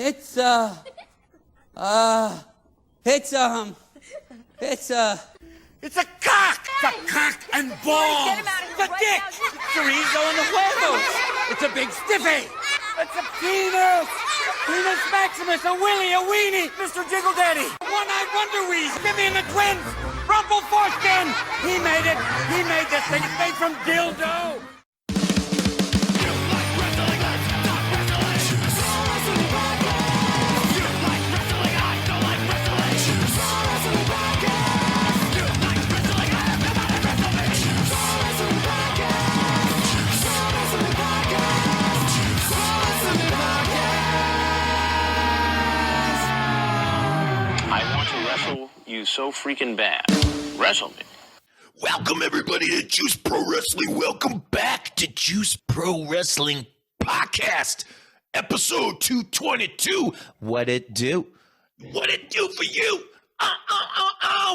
It's a cock. It's a cock and balls. The dick. Chorizo and the huevos. It's a big stiffy. It's a penis. Penis Maximus, a willy, a weenie. Mr. Jiggle Daddy. One-eyed Wonder Wheeze. Jimmy and the twins. Rumple Foreskin. He made it. He made this thing. It's made from dildo. You so freaking bad. Wrestle me. Welcome everybody to Juice Pro Wrestling. Welcome back to Juice Pro Wrestling Podcast, episode 222. What it do? What it do for you?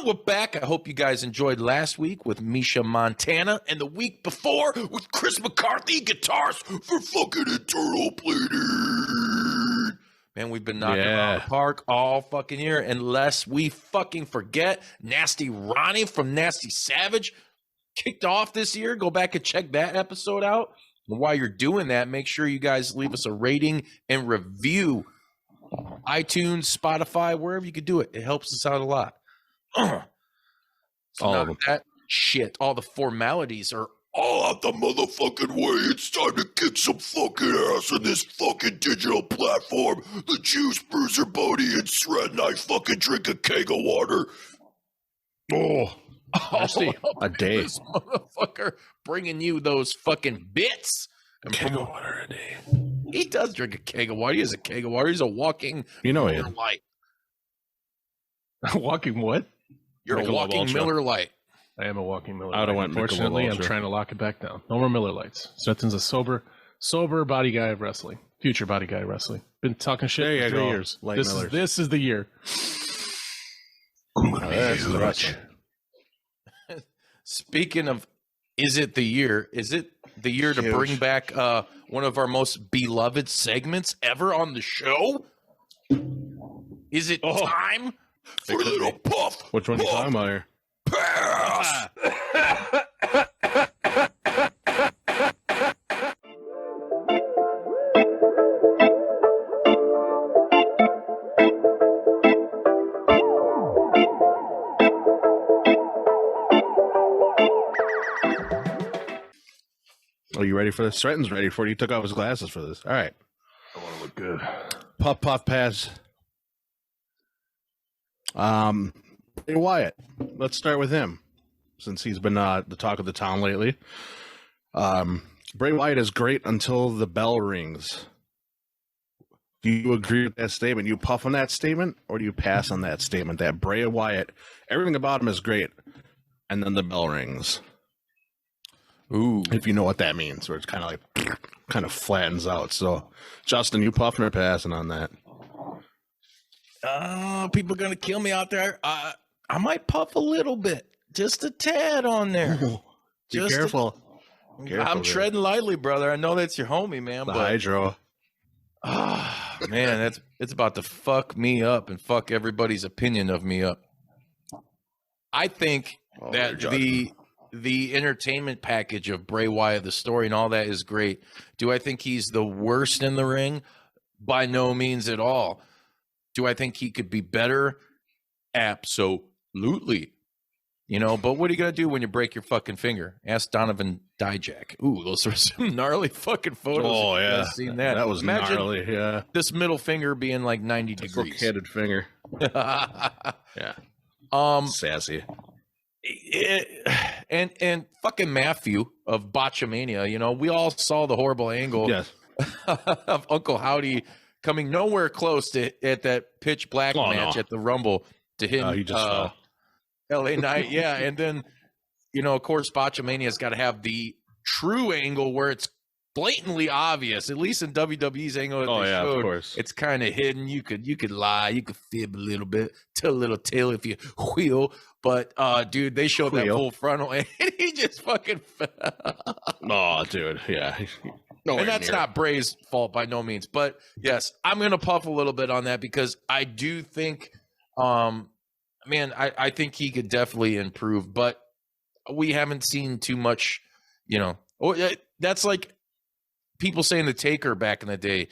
We're back. I hope you guys enjoyed last week with Misha Montana and the week before with Chris McCarthy, guitars for fucking Eternal Bleeding. Man, we've been knocking around the park all fucking year, unless we fucking forget. Nasty Ronnie from Nasty Savage kicked off this year. Go back and check that episode out. And while you're doing that, make sure you guys leave us a rating and review. iTunes, Spotify, wherever you could do it. It helps us out a lot. So all of that shit, all the formalities are all out the motherfucking way. It's time to kick some fucking ass on this fucking digital platform. The Juice Bruiser Bodie and Shred and I fucking drink a keg of water. A day. This motherfucker bringing you those fucking bits. Keg of water a day. He does drink a keg of water. He is a keg of water. He's a walking Miller Lite. A walking what? You're a walking Miller Lite. I am a walking Miller Lite. Unfortunately, I'm trying to lock it back down. No more Miller Lights. Stetton's a sober body guy of wrestling. Future body guy of wrestling. Been talking shit for 3 years. This is the year. This is much. Speaking of, is it the year? Is it the year to bring back one of our most beloved segments ever on the show? Is it time for a little puff? Which one are you talking about here? Pass! Are you ready for this? Stratton's ready for it. He took off his glasses for this. All right. I want to look good. Puff, puff, pass. Bray Wyatt. Let's start with him, since he's been the talk of the town lately. Bray Wyatt is great until the bell rings. Do you agree with that statement? You puff on that statement, or do you pass on that statement? That Bray Wyatt, everything about him is great, and then the bell rings. Ooh, if you know what that means, where it's kind of like kind of flattens out. So, Justin, you puffing or passing on that? People are gonna kill me out there. I might puff a little bit, just a tad on there. Be careful. I'm treading lightly, brother. I know that's your homie, man. The hydro. Man, it's about to fuck me up and fuck everybody's opinion of me up. I think that the entertainment package of Bray Wyatt, the story and all that is great. Do I think he's the worst in the ring? By no means at all. Do I think he could be better? Absolutely. You know, but what are you going to do when you break your fucking finger? Ask Donovan Dijak. Ooh, those are some gnarly fucking photos. Oh, yeah. I've seen that. That was gnarly, yeah. This middle finger being like 90 degrees. Hook-headed finger. Yeah. Sassy. And fucking Matthew of Botchamania, you know, we all saw the horrible angle of Uncle Howdy coming nowhere close to at that pitch black match at the Rumble to him. He just fell. LA Knight, yeah. And then, you know, of course, Botchamania's got to have the true angle where it's blatantly obvious, at least in WWE's angle that they showed. Of course. It's kind of hidden. You could lie, you could fib a little bit, tell a little tale if you wheel. But dude, they showed that full frontal and he just fucking fell. Oh, dude, yeah. Nowhere and that's near. not Bray's fault by no means. But yes, I'm gonna puff a little bit on that because I do think, I think he could definitely improve, but we haven't seen too much. That's like people saying the Taker back in the day.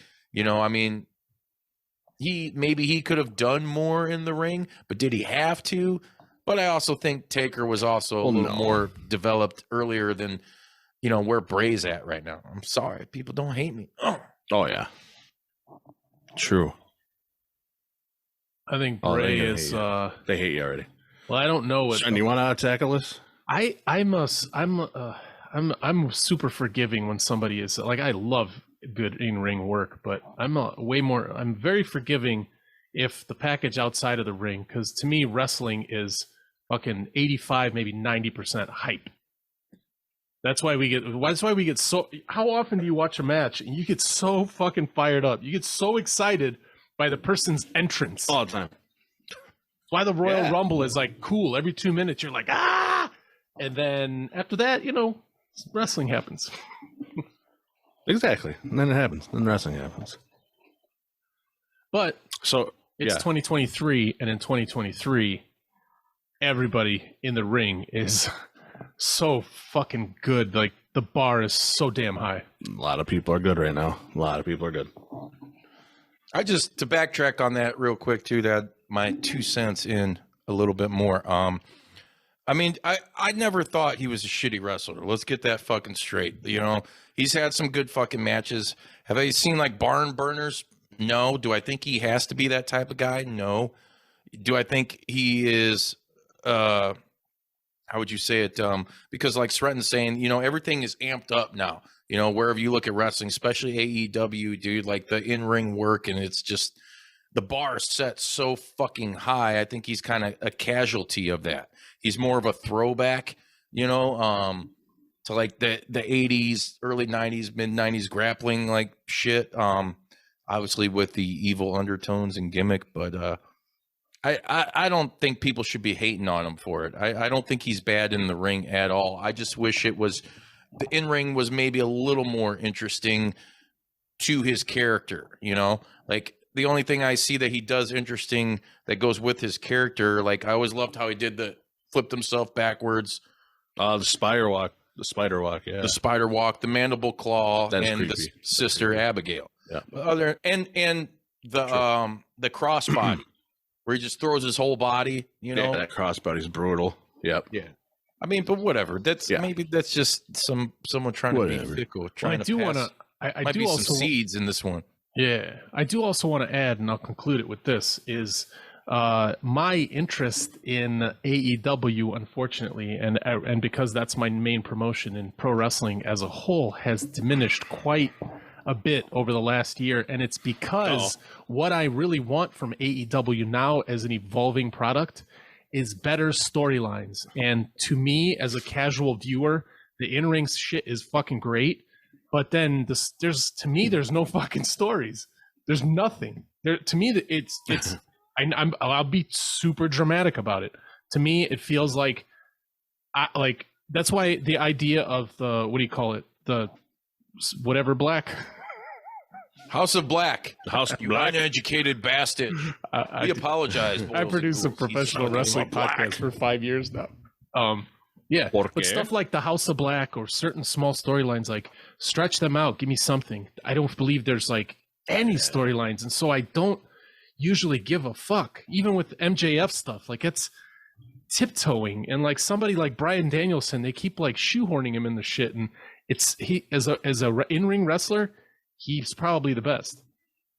He could have done more in the ring, but did he have to? But I also think Taker was also a little more developed earlier than, where Bray's at right now. I'm sorry. People don't hate me. Oh, yeah. True. I think Bray is. They hate you already. Well, I don't know what. And you want to tackle this? I'm super forgiving when somebody is like, I love good in-ring work, but I'm very forgiving if the package outside of the ring, because to me wrestling is fucking 85, maybe 90% hype. That's why we get so. How often do you watch a match and you get so fucking fired up? You get so excited by the person's entrance all the time. Why the Royal Rumble is like cool every 2 minutes. You're like, ah, and then after that, wrestling happens. Exactly, and then it happens. Then wrestling happens. But so it's 2023, and in 2023, everybody in the ring is so fucking good. Like the bar is so damn high. A lot of people are good right now. A lot of people are good. To backtrack on that real quick too, that my 2 cents in a little bit more. I never thought he was a shitty wrestler. Let's get that fucking straight. He's had some good fucking matches. Have I seen like barn burners? No. Do I think he has to be that type of guy? No. Do I think he is, how would you say it? Because like Sretton's saying, everything is amped up now. Wherever you look at wrestling, especially AEW, dude, like the in-ring work, and it's just the bar is set so fucking high. I think he's kind of a casualty of that. He's more of a throwback, to like the 80s, early 90s, mid 90s grappling like shit. Obviously with the evil undertones and gimmick, but I don't think people should be hating on him for it. I don't think he's bad in the ring at all. I just wish the in-ring was maybe a little more interesting to his character, like the only thing I see that he does interesting that goes with his character, like I always loved how he flipped himself backwards. The spider walk, yeah. The spider walk, the mandible claw, and creepy. the sister Abigail. Yeah. And the crossbody, where he just throws his whole body, Yeah, that crossbody's brutal. Yep. Yeah. But whatever. Maybe that's just someone trying to be fickle, trying to pass. I do also some seeds in this one. Yeah, I do also want to add, and I'll conclude it with this: is my interest in AEW, unfortunately, and because that's my main promotion in pro wrestling as a whole, has diminished quite a bit over the last year, and it's because what I really want from AEW now as an evolving product is better storylines. And to me, as a casual viewer, the in-ring shit is fucking great, but then there's no fucking stories. There's nothing there to me. That it's I'll be super dramatic about it. To me, it feels like that's why the idea of the, what do you call it, the whatever black House of Black. House of You Black. uneducated bastard. We apologize. I produced a professional wrestling podcast for 5 years now. But stuff like the House of Black or certain small storylines, like stretch them out, give me something. I don't believe there's like any storylines, and so I don't usually give a fuck. Even with MJF stuff, like it's tiptoeing, and like somebody like Bryan Danielson, they keep like shoehorning him in the shit, and he as a in-ring wrestler, he's probably the best.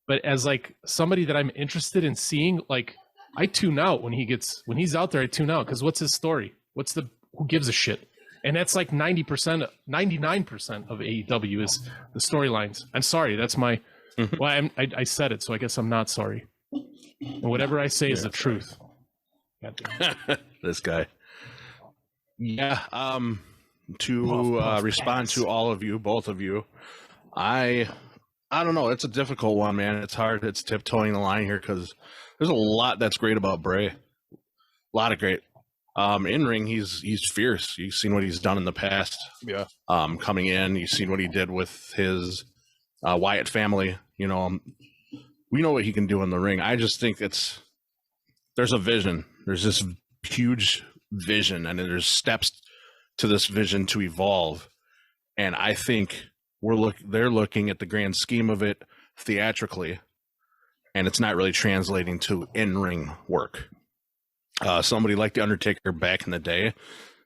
But as like somebody that I'm interested in seeing, like I tune out when he's out there. I tune out because what's his story? Who gives a shit? And that's like 99% of AEW is the storylines. I'm sorry, that's my. Well, I said it, so I guess I'm not sorry. And whatever I say is the truth. This guy. Yeah. To respond to all of you, both of you, I don't know. It's a difficult one, man. It's hard. It's tiptoeing the line here because there's a lot that's great about Bray. A lot of great. In ring, he's fierce. You've seen what he's done in the past. Yeah. Coming in, you've seen what he did with his Wyatt family. You know, we know what he can do in the ring. I just think there's a vision. There's this huge vision, and there's steps to this vision to evolve. And I think they're looking at the grand scheme of it theatrically, and it's not really translating to in-ring work. Somebody like The Undertaker back in the day,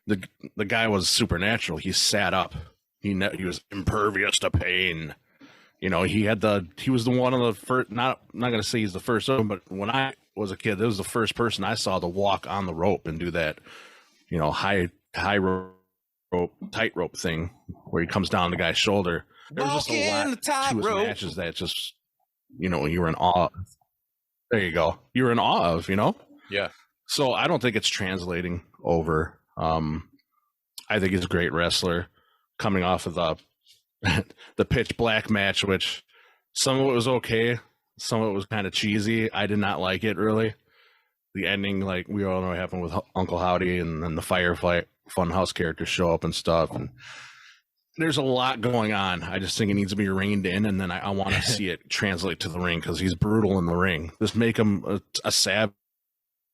the guy was supernatural. He sat up. He was impervious to pain. You know, he was the one of the first. I'm not gonna say he's the first one, but when I was a kid, this was the first person I saw to walk on the rope and do that. You know, high rope, tightrope thing where he comes down the guy's shoulder. There was just a lot to his matches that just, you know, you were in awe of. There you go. You were in awe of, you know? Yeah. So I don't think it's translating over. I think he's a great wrestler coming off of the Pitch Black match, which some of it was okay. Some of it was kind of cheesy. I did not like it, really. The ending, like, we all know what happened with Uncle Howdy, and then the Firefly Funhouse characters show up and stuff. And there's a lot going on. I just think it needs to be reined in, and then I want to see it translate to the ring, because he's brutal in the ring. Just make him a savage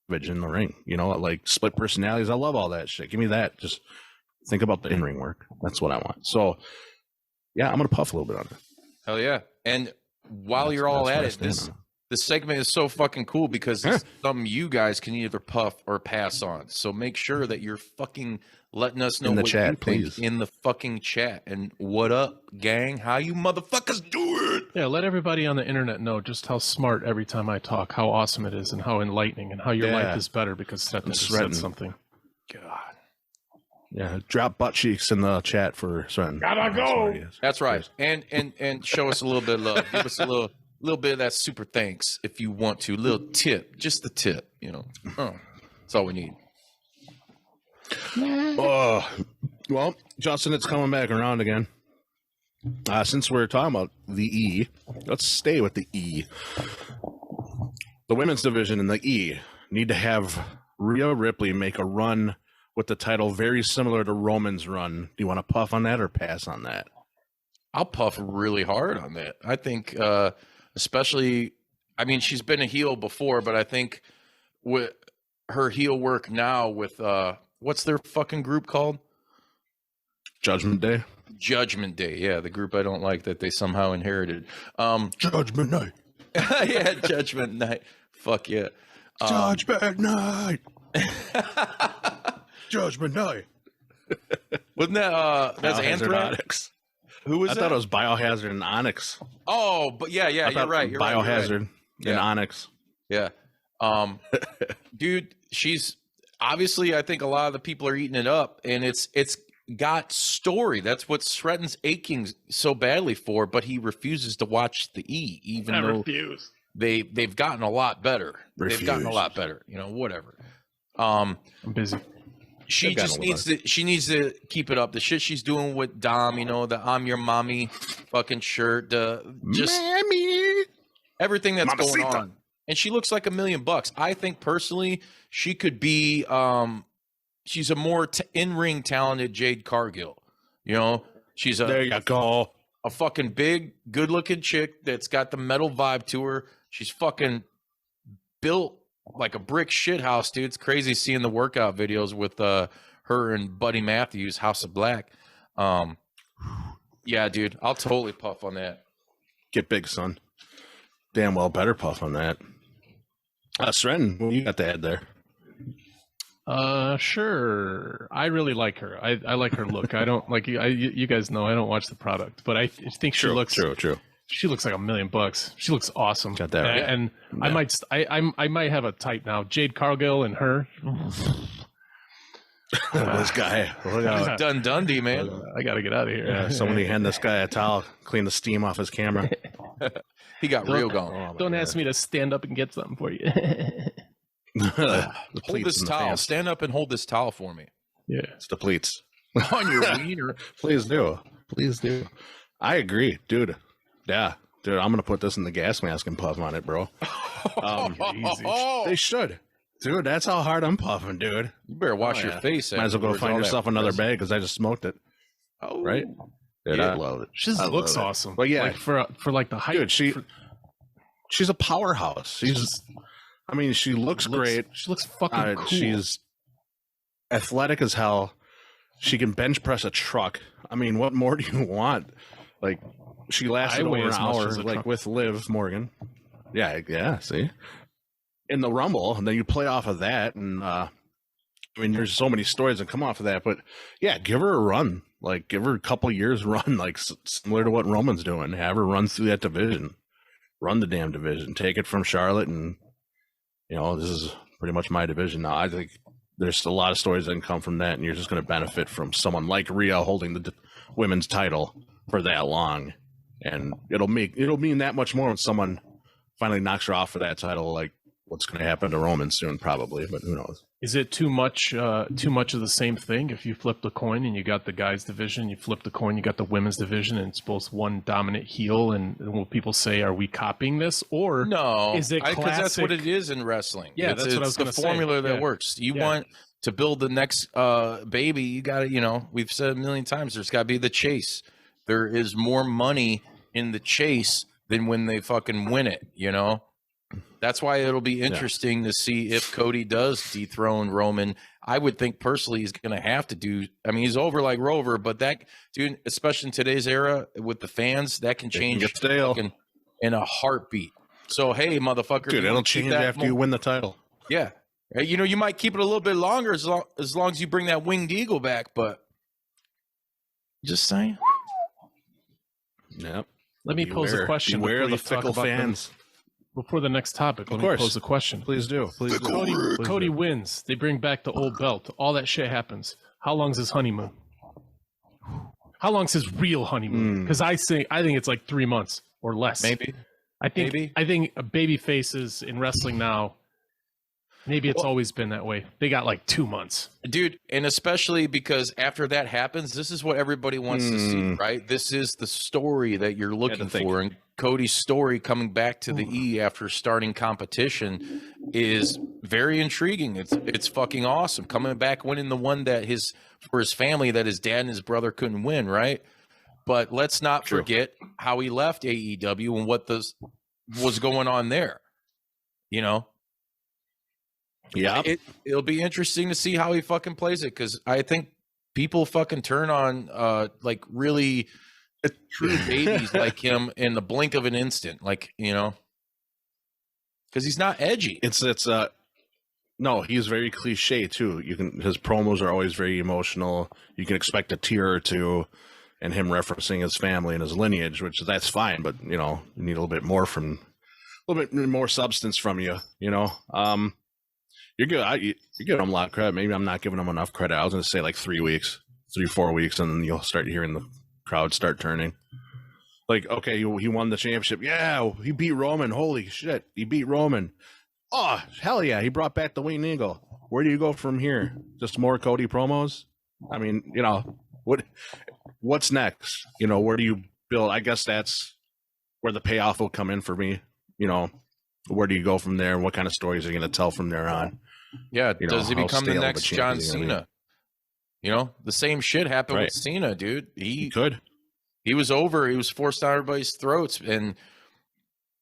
in the ring, you know, like split personalities. I love all that shit. Give me that. Just think about the in-ring work. That's what I want. So, yeah, I'm going to puff a little bit on it. Hell yeah. And while you're all at it, this segment is so fucking cool because it's something you guys can either puff or pass on. So make sure that you're fucking letting us know in the what chat, you please. think in the fucking chat. And what up, gang? How you motherfuckers do it? Yeah, let everybody on the internet know just how smart every time I talk, how awesome it is, and how enlightening, and how your life is better because Sretton just said something. God. Yeah, drop butt cheeks in the chat for Sretton. Gotta go. That's right. And show us a little bit of love. Give us a little bit of that super thanks if you want to. Little tip, just the tip, you know. That's all we need. Well, Justin, it's coming back around again. Since we're talking about the E, let's stay with the E. The women's division in the E need to have Rhea Ripley make a run with the title very similar to Roman's run. Do you want to puff on that or pass on that? I'll puff really hard on that. I think, especially, I mean, she's been a heel before, but I think with her heel work now with, what's their fucking group called? Judgment Day. Judgment Day. Yeah, the group I don't like that they somehow inherited. Judgment Night. Yeah, Judgment Night. Fuck yeah. Judgment Night. Judgment Night. Wasn't that that's Anthrax? Who was I that? thought it was Biohazard and Onyx. Oh, but yeah, you're right. You're Biohazard and Onyx. Yeah. Dude, she's obviously, I think a lot of the people are eating it up, and it's got story. That's what Sretton's aching so badly for, but he refuses to watch the E, even though they've gotten a lot better. They've gotten a lot better. You know, whatever. I'm busy. She just needs to keep it up. The shit she's doing with Dom, you know, the I'm your mommy fucking shirt, just Mammy. everything that's Mamacita. going on. And she looks like $1 million. I think personally she could be she's a more in-ring talented Jade Cargill. You know, she's There you go. a fucking big, good-looking chick that's got the metal vibe to her. She's fucking built like a brick shit house, dude. It's crazy seeing the workout videos with her and Buddy Matthews, House of Black. Yeah, dude, I'll totally puff on that. Get big, son. Damn well better puff on that. Sren, what you got to add there? Sure. I really like her. I like her look. I don't like you guys know I don't watch the product, but I think she looks true. She looks like $1 million. She looks awesome. Got that right. And Yeah. I might have a type now. Jade Cargill and her. This guy. He's done Dundee, man. I got to get out of here. Yeah, somebody hand this guy a towel, clean the steam off his camera. He got real gone. Don't ask me to stand up and get something for you. Hold this towel. Stand up and hold this towel for me. Yeah. It's the pleats. On your wiener. Please do. I agree, dude. Yeah. Dude, I'm going to put this in the gas mask and puff on it, bro. Easy. They should. Dude, that's how hard I'm puffing, dude. You better wash your face. Might as well go afterwards, find all yourself that another press. bag because I just smoked it. Oh, Right? Dude, Yeah. I love it. She just I looks love it. awesome. But yeah, like for like the height. dude, she's a powerhouse. I mean, she looks great. She looks fucking cool. She's athletic as hell. She can bench press a truck. I mean, what more do you want? Like, she lasted over an hour, like with Liv Morgan. Yeah. See, in the Rumble, and then you play off of that, and I mean, there's so many stories that come off of that. But yeah, give her a run. Like, give her a couple years run, like similar to what Roman's doing. Have her run through that division, run the damn division, take it from Charlotte, and this is pretty much my division now. I think there's a lot of stories that can come from that, and you're just going to benefit from someone like Rhea holding the women's title for that long, and it'll mean that much more when someone finally knocks her off for that title. Like what's going to happen to Roman soon, probably, but who knows? Is it too much of the same thing? If you flip the coin and you got the guys division, you flip the coin, you got the women's division, and it's both one dominant heel, and will people say, are we copying this? Or no, is it classic? Because that's what it is in wrestling. Yeah, that's what I was going to say. The formula that works. You want to build the next baby, you got to, we've said a million times, there's got to be the chase. There is more money in the chase than when they fucking win it, That's why it'll be interesting to see if Cody does dethrone Roman. I would think personally he's going to have to do. I mean, he's over like Rover, but that dude, especially in today's era with the fans, that can change in a heartbeat. So hey, motherfucker, dude, it'll change after you win the title. Yeah, you might keep it a little bit longer as long as you bring that winged eagle back. But just saying. Yep. Let me pose a question. Beware the fickle fans. Before the next topic, let me pose a question. Please do. Cody wins. They bring back the old belt. All that shit happens. How long's his honeymoon? How long's his real honeymoon? Because I think it's like 3 months or less. Maybe. I think baby faces in wrestling now. Maybe it's always been that way. They got like 2 months. Dude, and especially because after that happens, this is what everybody wants to see, right? This is the story that you're looking for. And Cody's story coming back to the E after starting competition is very intriguing. It's fucking awesome. Coming back, winning the one that for his family that his dad and his brother couldn't win, right? But let's not forget how he left AEW and what was going on there. Yeah, it'll be interesting to see how he fucking plays it, because I think people fucking turn on like really true babies like him in the blink of an instant, like because he's not edgy. No, he's very cliche too. His promos are always very emotional. You can expect a tear or two, and him referencing his family and his lineage, which that's fine, but you need a little bit more substance from you. You're good. You're giving him a lot of credit. Maybe I'm not giving him enough credit. I was going to say like 3 weeks, 4 weeks, and then you'll start hearing the crowd start turning. Like, okay, he won the championship. Yeah, he beat Roman. Holy shit, he beat Roman. Oh, hell yeah, he brought back the Winged Eagle. Where do you go from here? Just more Cody promos? I mean, what's next? Where do you build? I guess that's where the payoff will come in for me. Where do you go from there, and what kind of stories are you going to tell from there on? Yeah, does he become the next John Cena? The same shit happened with Cena, dude. He could. He was over. He was forced down everybody's throats, and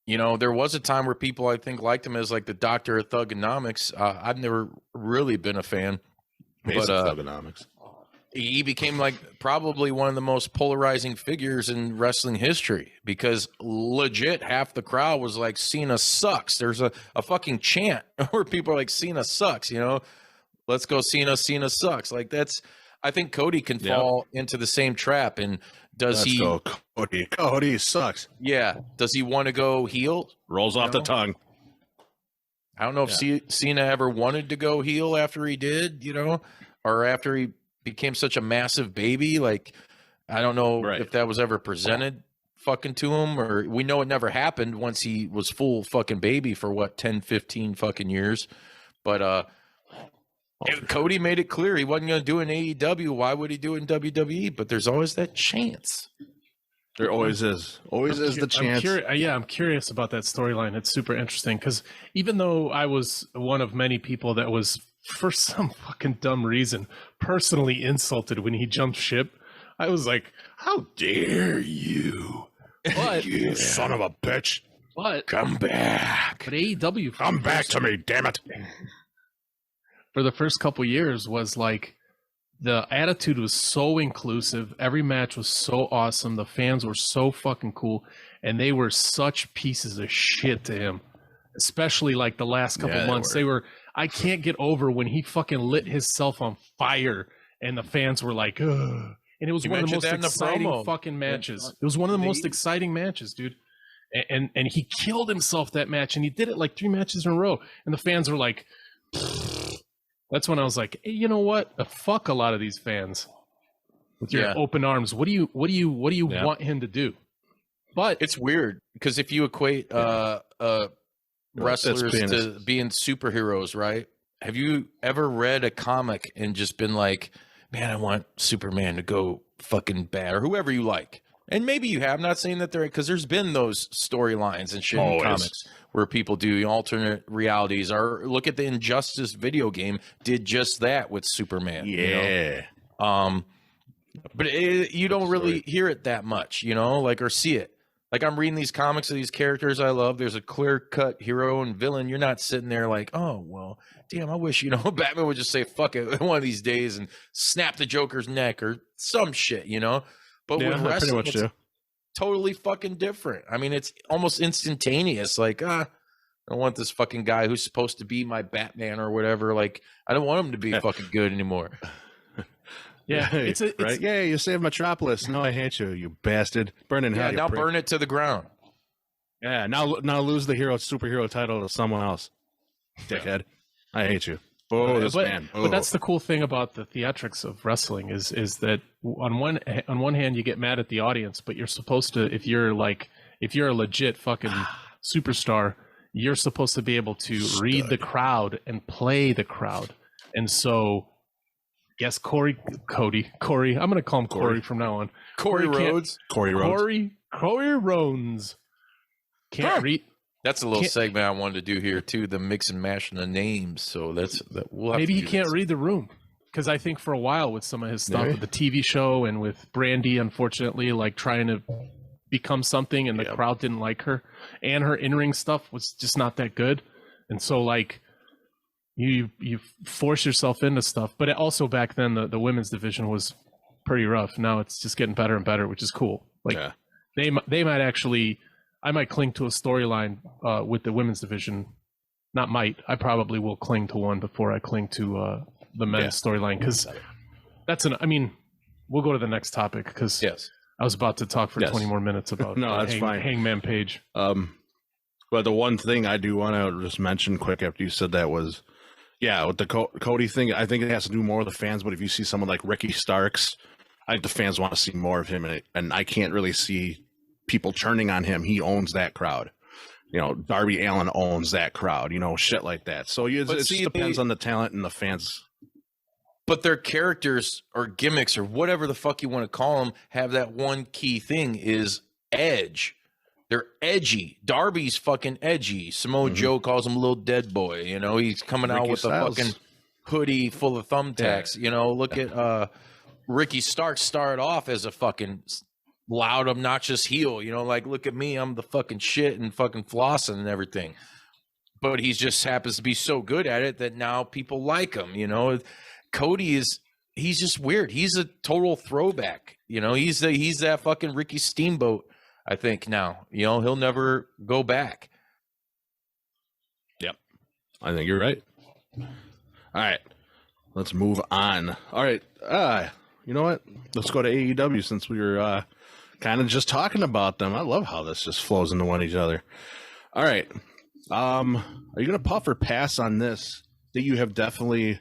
there was a time where people I think liked him as like the doctor of thugonomics. I've never really been a fan, but thugonomics. He became like probably one of the most polarizing figures in wrestling history, because legit half the crowd was like, Cena sucks. There's a fucking chant where people are like, Cena sucks, let's go Cena sucks. Like I think Cody can fall into the same trap. And let's go Cody sucks. Yeah. Does he want to go heel? Rolls off the tongue. I don't know if Cena ever wanted to go heel after he did, or after he became such a massive baby. Like, I don't know if that was ever presented fucking to him, or we know it never happened once he was full fucking baby for 10, 15 fucking years. But Cody made it clear he wasn't going to do it in AEW. Why would he do it in WWE? But there's always that chance. There always is. Always is the chance. I'm curious about that storyline. It's super interesting because even though I was one of many people that was, for some fucking dumb reason, personally insulted when he jumped ship, I was like, how dare you? But, You son of a bitch. But Come back. But AEW, Come back to me, damn it. for the first couple years was like, the attitude was so inclusive. Every match was so awesome. The fans were so fucking cool. And they were such pieces of shit to him. Especially like the last couple months. They were, I can't get over when he fucking lit himself on fire and the fans were like, ugh. And it was one of the most exciting fucking matches. It was one of the most exciting matches, dude. And he killed himself that match, and he did it like 3 matches in a row. And the fans were like, pfft. That's when I was like, hey, you know what? Fuck a lot of these fans with your open arms. What do you want him to do? But it's weird because if you equate wrestlers to being superheroes, right? Have you ever read a comic and just been like, man, I want Superman to go fucking bad, or whoever you like? And maybe you have. I'm not saying that because there's been those storylines and shit in comics where people do alternate realities. Or look at the Injustice video game, did just that with Superman. Yeah. You know? But you don't really hear it that much, you know, like, or see it. Like, I'm reading these comics of these characters I love. There's a clear-cut hero and villain. You're not sitting there like, oh, well, damn, I wish, you know, Batman would just say, fuck it, one of these days and snap the Joker's neck or some shit, you know? But with wrestling, it's totally fucking different. I mean, it's almost instantaneous. Like, I don't want this fucking guy who's supposed to be my Batman or whatever. Like, I don't want him to be fucking good anymore. Yeah, it's right. Yeah, you saved Metropolis. No, I hate you, you bastard. Burn in hell. Now burn it to the ground. Yeah, now lose the superhero title to someone else. Dickhead. I hate you. Oh, this man. Oh. But that's the cool thing about the theatrics of wrestling is that on one hand you get mad at the audience, but you're supposed to, if you're a legit fucking superstar, you're supposed to be able to read the crowd and play the crowd. And so, yes, Corey, I'm going to call him Corey from now on. Corey Rhodes. Corey Rhodes. Can't read. That's a little segment I wanted to do here too, the mix and mash and the names. So we'll have maybe to he can't read the room, because I think for a while with some of his stuff with the TV show and with Brandy, unfortunately, like trying to become something, and the crowd didn't like her, and her in-ring stuff was just not that good, and so like you force yourself into stuff. But also back then the women's division was pretty rough. Now it's just getting better and better, which is cool. Like they might actually. I might cling to a storyline with the women's division. Not might. I probably will cling to one before I cling to the men's storyline, because I mean, we'll go to the next topic, because I was about to talk for 20 more minutes about that's fine. Hangman Page. But the one thing I do want to just mention quick after you said that was, with the Cody thing, I think it has to do more with the fans. But if you see someone like Ricky Starks, I think the fans want to see more of him, and I can't really see people turning on him. He owns that crowd. You know, Darby Allin owns that crowd. You know, shit like that. So it just depends on the talent and the fans. But their characters or gimmicks or whatever the fuck you want to call them have that one key thing is edge. They're edgy. Darby's fucking edgy. Samoa Joe calls him Little Dead Boy. You know, he's coming out with a fucking hoodie full of thumbtacks. You know, look at Ricky Starks started off as a fucking loud, obnoxious heel, you know, like, look at me, I'm the fucking shit and fucking flossing and everything. But he just happens to be so good at it that now people like him, you know. Cody he's just weird. He's a total throwback, you know. He's that fucking Ricky Steamboat, I think now. You know, he'll never go back. Yep. I think you're right. All right. Let's move on. All right. You know what? Let's go to AEW, since we were kind of just talking about them. I love how this just flows into one each other. All right. Are you going to puff or pass on this, that you have definitely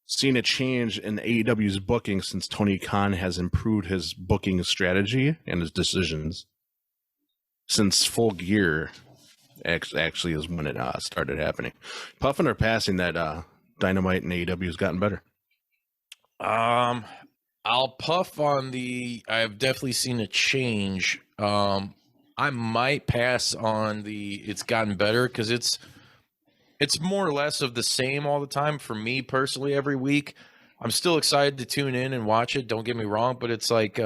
seen a change in AEW's booking since Tony Khan has improved his booking strategy and his decisions? Since Full Gear actually is when it started happening. Puffing or passing that Dynamite and AEW has gotten better? I'll puff on the. I've definitely seen a change. I might pass on the. It's gotten better because it's more or less of the same all the time for me personally. Every week, I'm still excited to tune in and watch it. Don't get me wrong, but it's like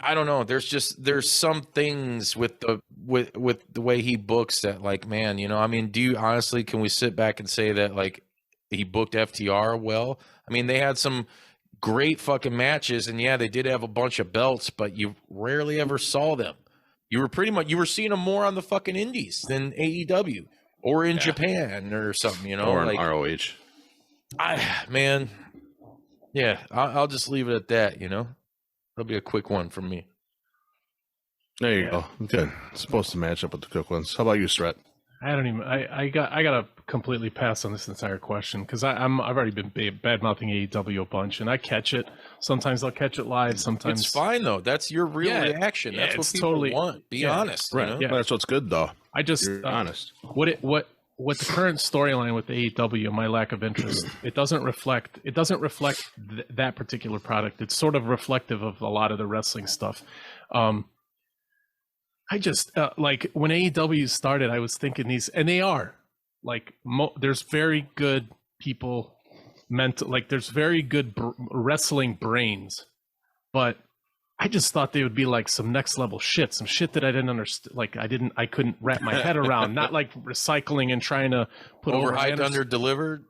I don't know. There's some things with the way he books that, like, man, you know. I mean, do you honestly, can we sit back and say that like he booked FTR well? I mean, they had some great fucking matches, and yeah, they did have a bunch of belts, but you rarely ever saw them. You were seeing them more on the fucking indies than AEW or in Japan or something, you know, or like ROH. I'll just leave it at that, you know. That'll be a quick one from me. There you go. Good. It's supposed to match up with the quick ones. How about you, Stret? I gotta completely pass on this entire question because I've already been bad mouthing AEW a bunch, and I catch it. Sometimes I'll catch it live. Sometimes it's fine though. That's your real reaction. That's what people want. Be honest, right? You know? Yeah, that's what's good though. I just honest. What the current storyline with AEW, my lack of interest, it doesn't reflect that particular product. It's sort of reflective of a lot of the wrestling stuff. I just like when AEW started, I was thinking these, and they are like there's very good people there's very good wrestling brains, but I just thought they would be like some next level shit, some shit that I didn't understand. Like I couldn't wrap my head around. Not like recycling and trying to put overhyped, under-delivered.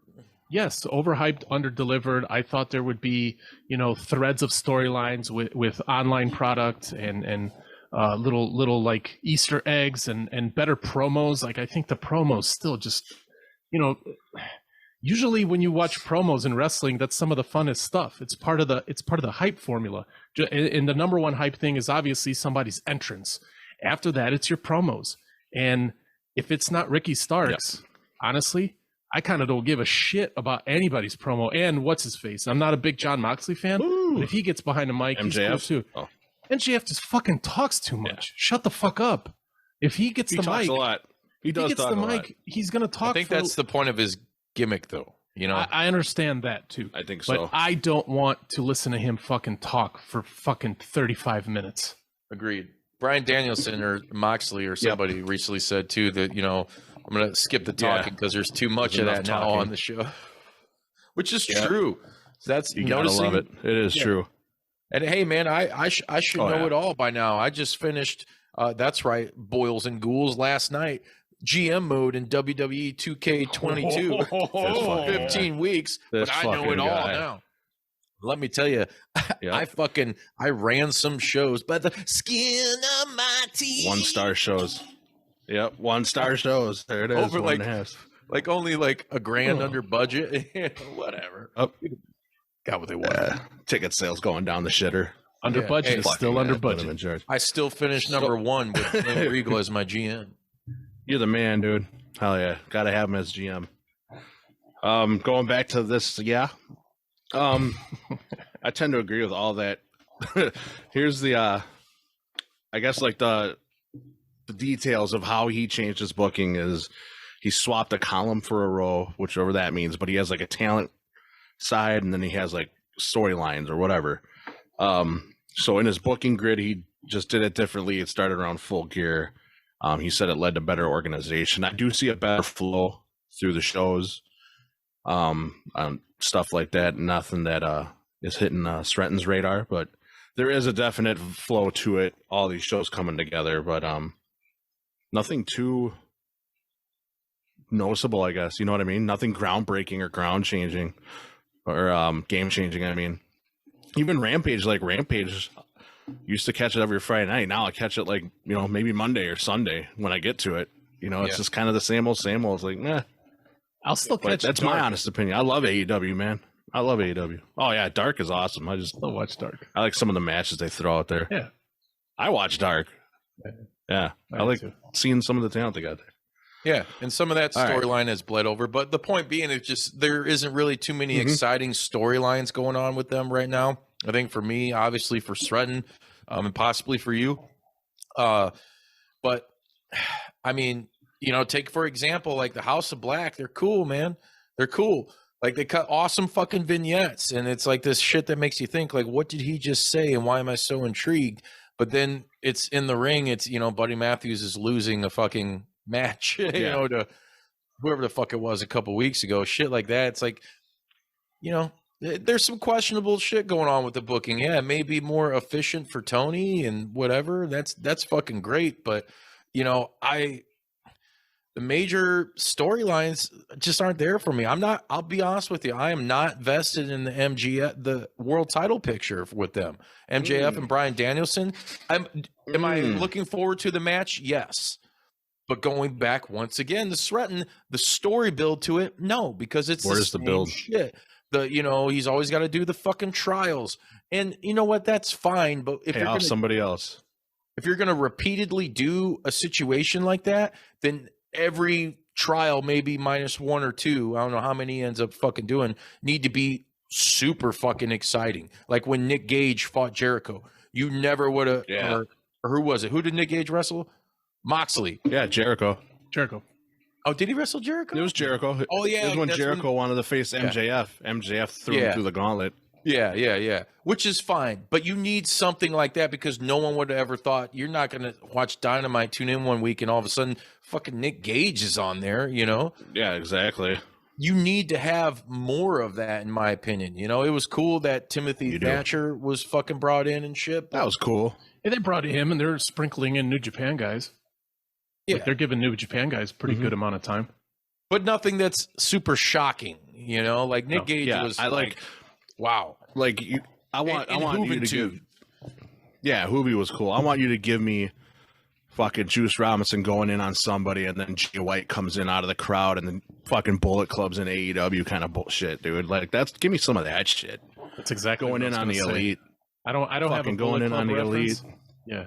Yes, overhyped, under-delivered. I thought there would be, you know, threads of storylines with online product and little like Easter eggs and better promos. Like I think the promos still just, you know. Usually when you watch promos in wrestling, that's some of the funnest stuff. It's part of the hype formula. And the number one hype thing is obviously somebody's entrance. After that, it's your promos. And if it's not Ricky Starks, honestly, I kind of don't give a shit about anybody's promo. And what's his face? I'm not a big John Moxley fan, but if he gets behind a mic, MJF? He's cool too. Oh. MJF just fucking talks too much. Yeah. Shut the fuck up. If he gets the mic, a lot. He does talk a lot. He's gonna talk. I think that's the point of his gimmick, though. You know, I understand that too. I think so. But I don't want to listen to him fucking talk for fucking 35 minutes. Agreed. Brian Danielson or Moxley or somebody recently said too that, you know, I'm gonna skip the talking because there's too much of that now on the show, which is true. That's you gotta love it. It is true. And hey, man, I should know it all by now. I just finished. That's right, Boils and Ghouls last night. GM mode in WWE 2K22. 15 weeks, but I know it all now. Let me tell you, I ran some shows by the skin of my teeth. 1-star shows. Yep, 1-star shows. There it is. Over like only like $1,000 under budget. Whatever. Got what they want. Ticket sales going down the shitter. Under budget, is still under budget. I still finished number one with Clint Regal as my GM. You're the man, dude. Hell yeah. Gotta have him as GM. Going back to this, I tend to agree with all that. Here's the I guess like the details of how he changed his booking is he swapped a column for a row, whichever that means, but he has like a talent side and then he has like storylines or whatever. So in his booking grid, he just did it differently. It started around Full Gear. He said it led to better organization. I do see a better flow through the shows, stuff like that. Nothing that is hitting Stretton's radar, but there is a definite flow to it. All these shows coming together, but nothing too noticeable, I guess. You know what I mean? Nothing groundbreaking or ground changing or game changing. I mean, even Rampage, used to catch it every Friday night. Now I catch it like, you know, maybe Monday or Sunday when I get to it. You know, it's just kind of the same old, same old. It's like, nah. I'll still catch it. That's my honest opinion. I love AEW, man. I love AEW. Oh, yeah. Dark is awesome. I watch Dark. I like some of the matches they throw out there. Yeah. I watch Dark. Yeah. I like seeing some of the talent they got there. Yeah, and some of that storyline has bled over. But the point being, it's just there isn't really too many exciting storylines going on with them right now. I think for me, obviously for Stretton, and possibly for you. But, I mean, you know, take, for example, like the House of Black. They're cool, man. They're cool. Like they cut awesome fucking vignettes, and it's like this shit that makes you think, like, what did he just say, and why am I so intrigued? But then it's in the ring. It's Buddy Matthews is losing a fucking match, to whoever the fuck it was a couple weeks ago. Shit like that. It's like, there's some questionable shit going on with the booking. Yeah, it may be more efficient for Tony and whatever. That's fucking great, but the major storylines just aren't there for me. I'll be honest with you. I am not vested in the MGF, the world title picture with them. MJF and Bryan Danielson. Am I looking forward to the match? Yes. But going back once again to Stretton, the story build to it, no, because it's Where's the build? Shit. He's always got to do the fucking trials. And you know what? That's fine. But if you're somebody else. If you're gonna repeatedly do a situation like that, then every trial, maybe minus one or two, I don't know how many he ends up fucking doing, need to be super fucking exciting. Like when Nick Gage fought Jericho, you never would have. Yeah. Or who was it? Who did Nick Gage wrestle? Moxley. Yeah, Jericho. Oh, did he wrestle Jericho? It was Jericho. Oh yeah, it was when Jericho wanted to face MJF. MJF threw him through the gauntlet. Yeah. Which is fine, but you need something like that because no one would have ever thought you're not going to watch Dynamite, tune in one week, and all of a sudden, fucking Nick Gage is on there. Yeah, exactly. You need to have more of that, in my opinion. It was cool that Timothy Thatcher was fucking brought in and shit. That was cool. Yeah, they brought him, and they're sprinkling in New Japan guys. Yeah, they're giving New Japan guys pretty good amount of time, but nothing that's super shocking. Like Nick Gage was. I like wow. Like I want you to give. Yeah, Hoobie was cool. I want you to give me fucking Juice Robinson going in on somebody, and then Jay White comes in out of the crowd, and then fucking Bullet Club's in AEW kind of bullshit, dude. Like give me some of that shit. That's exactly going in on the Elite. I don't have a going in on the reference. Elite. Yeah,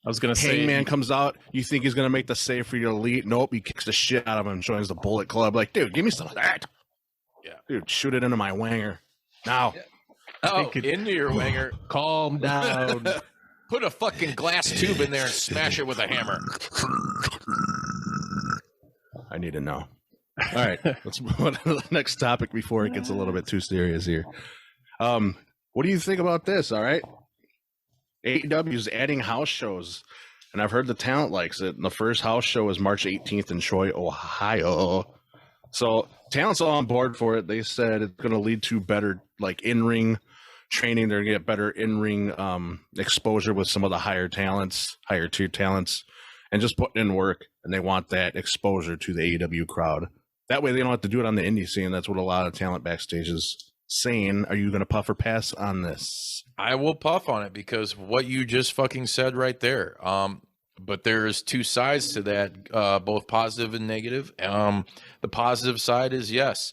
I was gonna say Hangman comes out. You think he's gonna make the save for your Elite? Nope, he kicks the shit out of him and joins the Bullet Club. Like, dude, give me some of that. Yeah, dude, shoot it into my wanger now. Yeah. Oh, into your wanger. Calm down. Put a fucking glass tube in there and smash it with a hammer. I need to know. All right, let's move on to the next topic before it gets a little bit too serious here. What do you think about this? All right, AEW is adding house shows, and I've heard the talent likes it. And the first house show is March 18th in Troy, Ohio. So talent's all on board for it. They said it's going to lead to better in-ring training. They're going to get better in-ring exposure with some of the higher tier talents, and just putting in work. And they want that exposure to the AEW crowd. That way they don't have to do it on the indie scene. That's what a lot of talent backstage is saying. Are you going to puff or pass on this? I will puff on it because what you just fucking said right there. But there's two sides to that, both positive and negative. The positive side is yes,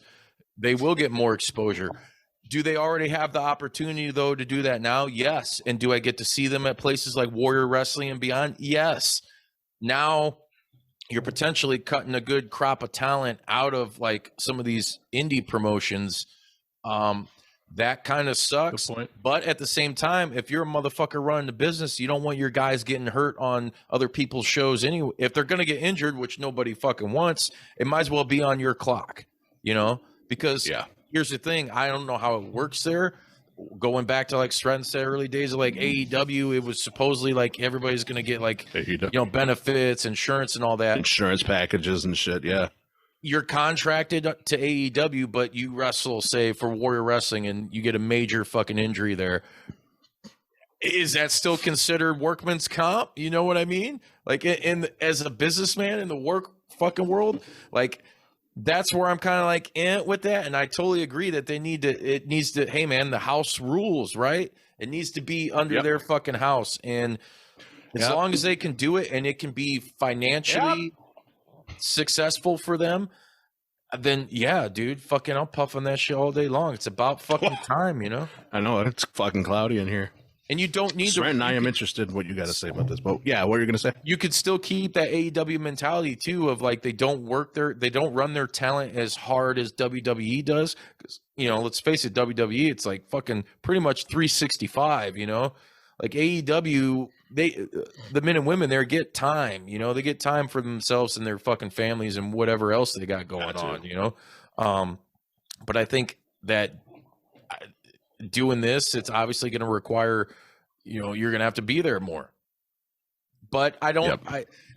they will get more exposure. Do they already have the opportunity, though, to do that now? Yes. And do I get to see them at places like Warrior Wrestling and beyond? Yes. Now you're potentially cutting a good crop of talent out of some of these indie promotions. That kind of sucks. Good point. But at the same time, if you're a motherfucker running the business, you don't want your guys getting hurt on other people's shows anyway. If they're going to get injured, which nobody fucking wants, it might as well be on your clock, because here's the thing. I don't know how it works there. Going back to Stratton said early days of AEW, it was supposedly everybody's going to get benefits, insurance and all that. Insurance packages and shit. Yeah. You're contracted to AEW, but you wrestle, say, for Warrior Wrestling, and you get a major fucking injury there. Is that still considered workman's comp? You know what I mean? As a businessman in the work fucking world, that's where I'm kind of with that. And I totally agree that it needs to, hey man, the house rules, right? It needs to be under their fucking house. And as long as they can do it and it can be financially successful for them, then yeah, dude, fucking I'll puff on that shit all day long. It's about fucking time, I know it's fucking cloudy in here. And you don't need to. I am interested in what you got to say about this. But yeah, what are you going to say? You could still keep that AEW mentality too of they don't they don't run their talent as hard as WWE does. Because let's face it, WWE, it's fucking pretty much 365. AEW, the men and women there get time. They get time for themselves and their fucking families and whatever else they got going on. But I think that doing this, it's obviously going to require, you're going to have to be there more. But I don't,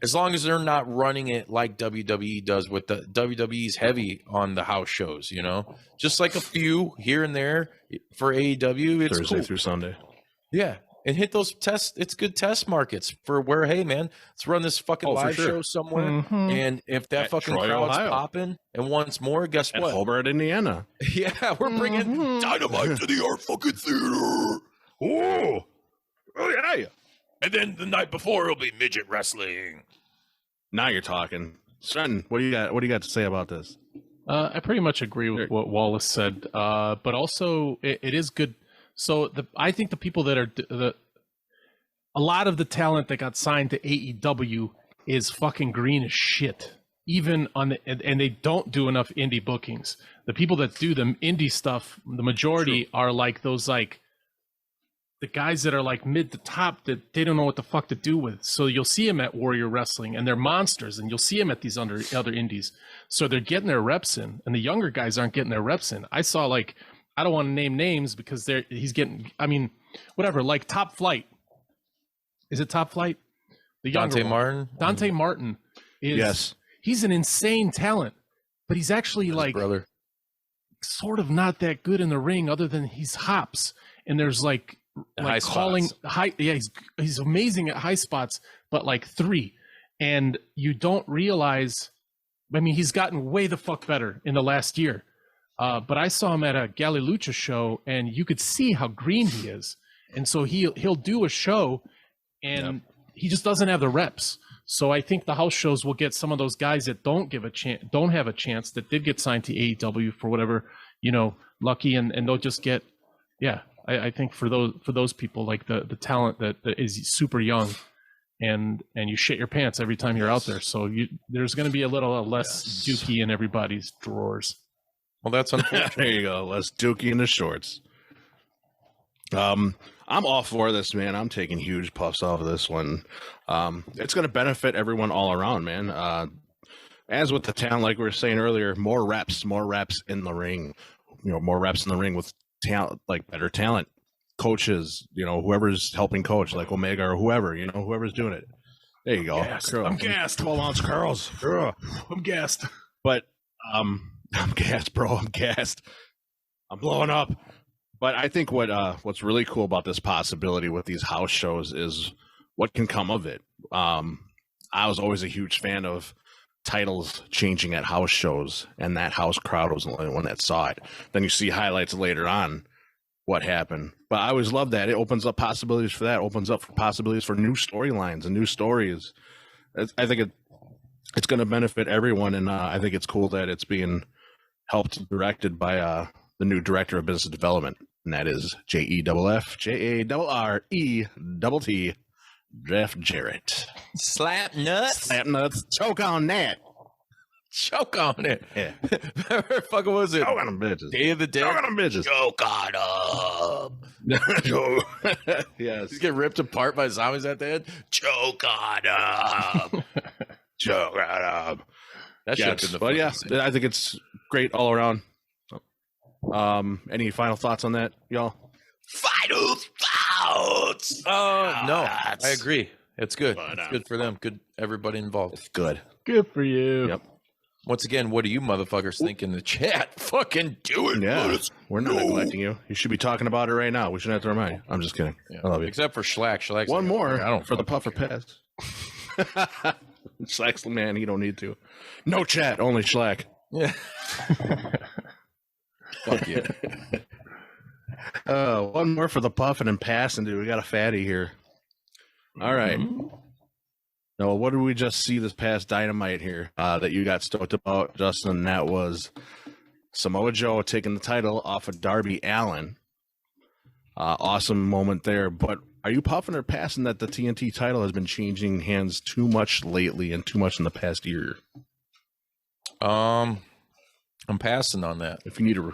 as long as they're not running it like WWE does with the WWE's heavy on the house shows, just like a few here and there for AEW. It's Thursday cool. through Sunday. Yeah. And hit those tests. It's good test markets for where, hey, man, let's run this fucking live show somewhere. And if that fucking Troy, crowd's Ohio. popping and wants more, guess At what? Hobart, Indiana. Yeah, we're bringing Dynamite to the Art fucking Theater. Oh yeah. And then the night before it'll be midget wrestling. Now you're talking. Sutton, what do you got to say about this? I pretty much agree with what Wallace said, but also it is good. So I think the people that are a lot of the talent that got signed to AEW is fucking green as shit. Even and they don't do enough indie bookings. The people that do the indie stuff, the majority are like those the guys that are like mid to top that they don't know what the fuck to do with. So you'll see them at Warrior Wrestling and they're monsters, and you'll see them at these other indies. So they're getting their reps in, and the younger guys aren't getting their reps in. I saw I don't want to name names because he's getting, whatever, like Top Flight. Is it Top Flight? The younger Dante Martin? Dante Martin Yes. He's an insane talent, but he's actually Brother. sort of not that good in the ring other than he's hops. And there's high calling spots. high. Yeah, he's amazing at high spots, but 3. And you don't realize, he's gotten way the fuck better in the last year. But I saw him at a Gallilucha show, and you could see how green he is. And so he'll do a show, and he just doesn't have the reps. So I think the house shows will get some of those guys that don't have a chance, that did get signed to AEW for whatever, lucky, and they'll just get, I think for those people, like the talent that is super young, and you shit your pants every time you're out there. So there's going to be a little less dookie in everybody's drawers. Well, that's unfortunate. There you go. Less dookie in the shorts. I'm all for this, man. I'm taking huge puffs off of this one. It's going to benefit everyone all around, man. As with the talent, like we were saying earlier, more reps in the ring. More reps in the ring with talent, like better talent, coaches. Whoever's helping coach, like Omega or whoever. Whoever's doing it. There you go. I'm gassed. 12-ounce curls. I'm gassed. But I'm gassed, bro. I'm gassed. I'm blowing up. But I think what's really cool about this possibility with these house shows is what can come of it. I was always a huge fan of titles changing at house shows, and that house crowd was the only one that saw it. Then you see highlights later on what happened. But I always love that. It opens up possibilities for that. Opens up for possibilities for new storylines and new stories. I think it's going to benefit everyone, and I think it's cool that it's being helped directed by the new director of business development, and that is JEFFJARRETT, Jeff Jarrett. Slap nuts. Slap nuts. Choke on that. Choke on it. Yeah. Fucking was it? Choke on them bitches. Day of the Dead. Choke on them bitches. Choke on them. Yes. Just get ripped apart by zombies at the end. Choke on them. Choke on them. That should have Yes. been the But yeah, fucking I think it's great all around. Any final thoughts on that, y'all? Final thoughts. no, I agree. It's good. But, It's good for them. Good, everybody involved. It's good. Good for you. Yep. Once again, what do you motherfuckers think in the chat? Fucking do it. Yeah, Let's we're not go. neglecting you. You should be talking about it right now. We shouldn't have to remind you. I'm just kidding. Yeah. I love you. Except for Schlack. Schlack's One like, more I don't for the fucking puffer care. pass. Schlack's the man. You don't need to. No chat, only Schlack. Yeah. Fuck you. One more for the puffing and passing, dude. We got a fatty here. All right. Now, what did we just see this past Dynamite here that you got stoked about, Justin? And that was Samoa Joe taking the title off of Darby Allin. Awesome moment there. But are you puffing or passing that the TNT title has been changing hands too much lately and too much in the past year? I'm passing on that. If you need a,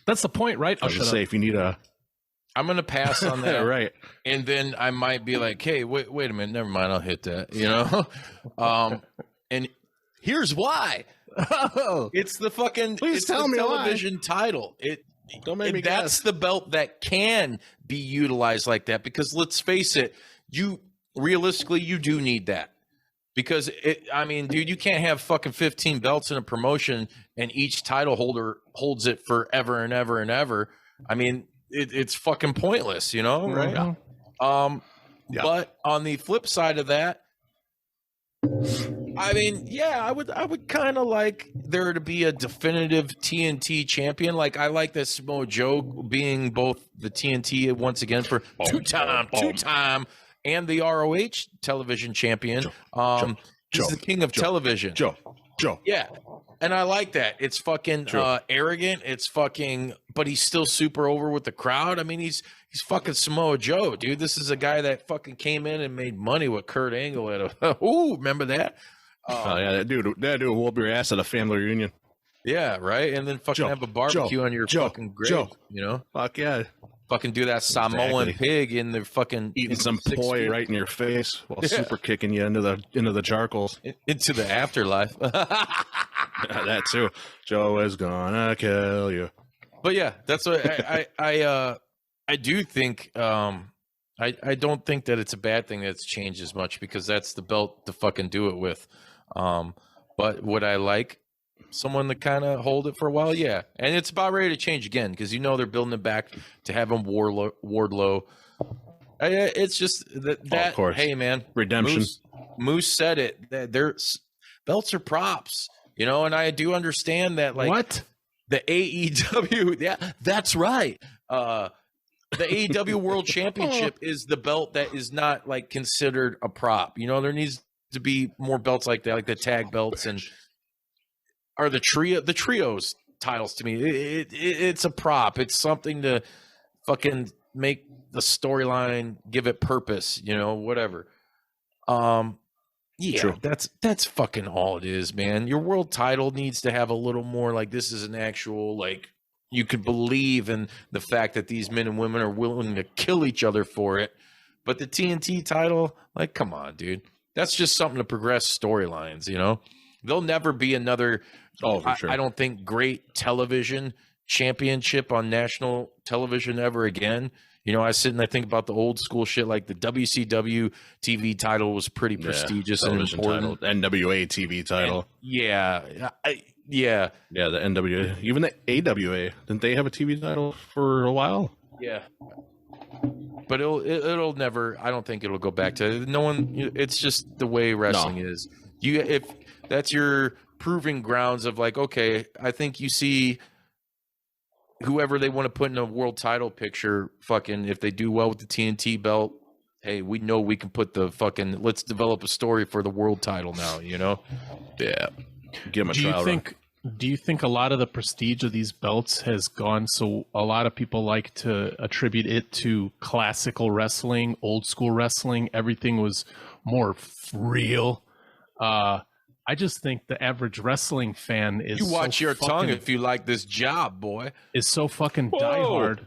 That's the point, right? I was gonna say if you need a, I'm gonna pass on that. right? And then I might be like, hey, wait a minute, never mind, I'll hit that, you know? And here's why. Oh, It's the fucking Please it's tell the me why. television title. Don't make me That's guess. the belt that can be utilized like that, because let's face it, you realistically you do need that. Because I mean, dude, you can't have fucking 15 belts in a promotion and each title holder holds it forever and ever and ever. I mean, it's fucking pointless, you know, right? Yeah. But on the flip side of that, I mean, yeah, I would kind of like there to be a definitive TNT champion. Like, I like that Samoa Joe being both the TNT once again for two-time, and the ROH television champion. He's the king of television. Joe. Yeah. And I like that. It's fucking arrogant. It's fucking, but he's still super over with the crowd. I mean, he's fucking Samoa Joe, dude. This is a guy that fucking came in and made money with Kurt Angle at a, ooh, remember that? Oh yeah, that dude will whoop your ass at a family reunion. Yeah, right. And then fucking have a barbecue on your fucking grave, you know? Fuck yeah. Fucking do that Samoan pig in the fucking Eating some poi right in your face while super kicking you into the charcoals. Into the afterlife. That too. Joe is gonna kill you. But yeah, that's what I do think. I don't think that it's a bad thing that it's changed as much, because that's the belt to fucking do it with. But would I like someone to kind of hold it for a while? Yeah. And it's about ready to change again, because you know they're building it back to having Wardlow. It's just that of course. Hey man, Redemption. Moose said it, that their belts are props, you know, and I do understand that, like, What? the AEW, yeah, that's right. The AEW World Championship is the belt that is not like considered a prop. You know, there needs to be more belts like that, like the tag belts and or the trios titles. To me, it's a prop. It's something to fucking make the storyline, give it purpose. You know, whatever. Yeah, True. that's fucking all it is, man. Your world title needs to have a little more like, this is an actual, like, you could believe in the fact that these men and women are willing to kill each other for it. But the TNT title, like, come on, dude. That's just something to progress storylines, you know? There'll never be another, for sure. I don't think, great television championship on national television ever again. You know, I sit and I think about the old school shit, like the WCW TV title was pretty prestigious and important. Title, NWA TV title. And, yeah, the NWA, even the AWA. Didn't they have a TV title for a while? yeah. But it'll never. I don't think it'll go back to no one. It's just the way wrestling is. If that's your proving grounds of, like, okay, I think you see whoever they want to put in a world title picture, fucking, if they do well with the TNT belt, hey, we know we can put the fucking, let's develop a story for the world title now, you know? Yeah. Give them a trial. Do you think a lot of the prestige of these belts has gone, so a lot of people like to attribute it to classical wrestling, old school wrestling, everything was more real? I just think the average wrestling fan is you watch your tongue if you like this job, boy. Is so fucking diehard.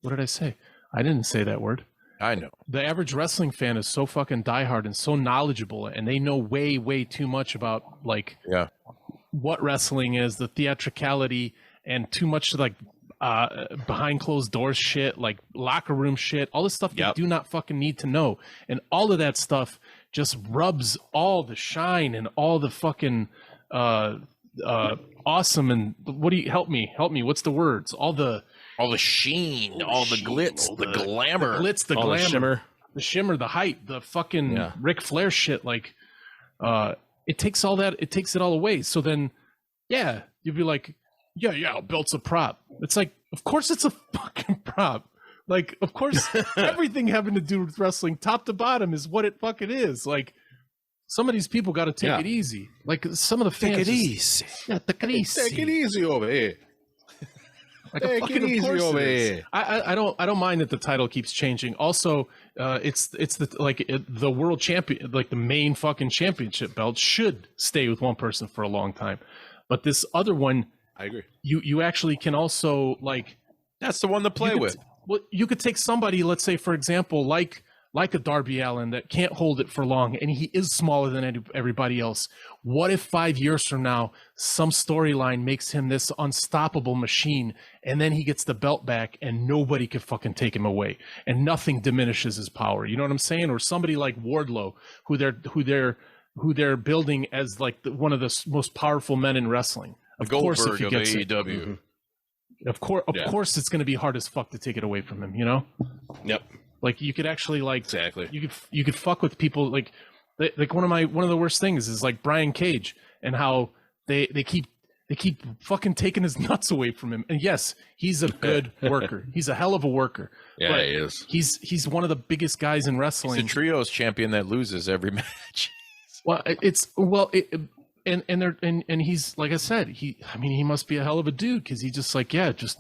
What did I say? I didn't say that word. I know. The average wrestling fan is so fucking diehard and so knowledgeable, and they know way, way too much about, like, what wrestling is, the theatricality, and too much, like, behind closed doors shit, like locker room shit, all this stuff they do not fucking need to know. And all of that stuff just rubs all the shine and all the fucking awesome, and what do you help me? What's the words? All the sheen, all the glitz, the glamour, the glamour, the shimmer, the hype, the fucking Ric Flair shit. Like, it takes all that, it takes it all away. So then, you'd be like, yeah, belt's a prop. It's like, of course it's a fucking prop. Like, of course, everything having to do with wrestling, top to bottom, is what it fucking is. Like, some of these people got to take it easy. Like, some of the fans, take it easy. Yeah, take it easy. Take it easy over here. Like, take it easy over here. I don't mind that the title keeps changing. Also, it's the world champion, like the main fucking championship belt, should stay with one person for a long time. But this other one, I agree. You actually can also, like, that's the one to play with. Well, you could take somebody, let's say, for example, like like a Darby Allin that can't hold it for long, and he is smaller than everybody else. What if 5 years from now, some storyline makes him this unstoppable machine, and then he gets the belt back, and nobody can fucking take him away, and nothing diminishes his power? You know what I'm saying? Or somebody like Wardlow, who they're building as like one of the most powerful men in wrestling. Of course, if he gets AEW. Of course, it's going to be hard as fuck to take it away from him. You know? Yep. Like you could actually like Exactly. you could fuck with people like one of the worst things is like Brian Cage and how they keep fucking taking his nuts away from him. And yes, he's a good worker. He's a hell of a worker. Yeah, but he is. He's one of the biggest guys in wrestling. He's a trios champion that loses every match. And he's like I said, he must be a hell of a dude because he just like just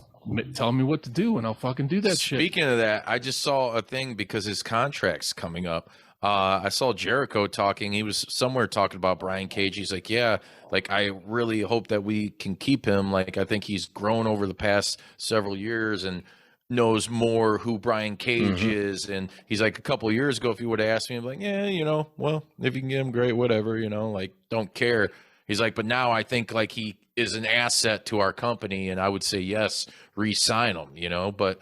tell me what to do and I'll fucking do that shit. Speaking of that, I just saw a thing because his contract's coming up. I saw Jericho talking. He was somewhere talking about Brian Cage. He's like, yeah, like I really hope that we can keep him. Like I think he's grown over the past several years and knows more who Brian Cage is. And he's like, a couple of years ago, if you would have asked me, I'm like, yeah, well, if you can get him, great, whatever, like don't care. He's like, but now I think like he is an asset to our company, and I would say yes, re-sign him, but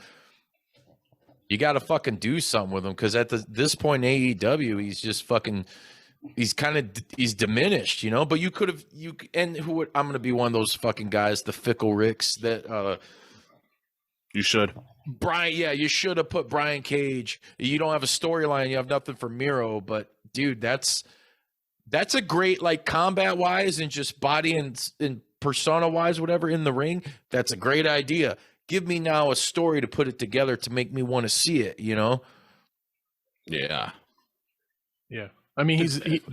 you got to fucking do something with him because at this point in AEW, he's just fucking, he's diminished, but you could have, I'm going to be one of those fucking guys, the fickle Ricks that, you should. Brian, yeah, you should have put Brian Cage. You don't have a storyline, you have nothing for Miro, but dude, that's a great, like, combat wise and just body and persona wise, whatever, in the ring. That's a great idea. Give me now a story to put it together to make me want to see it, Yeah. Yeah. I mean,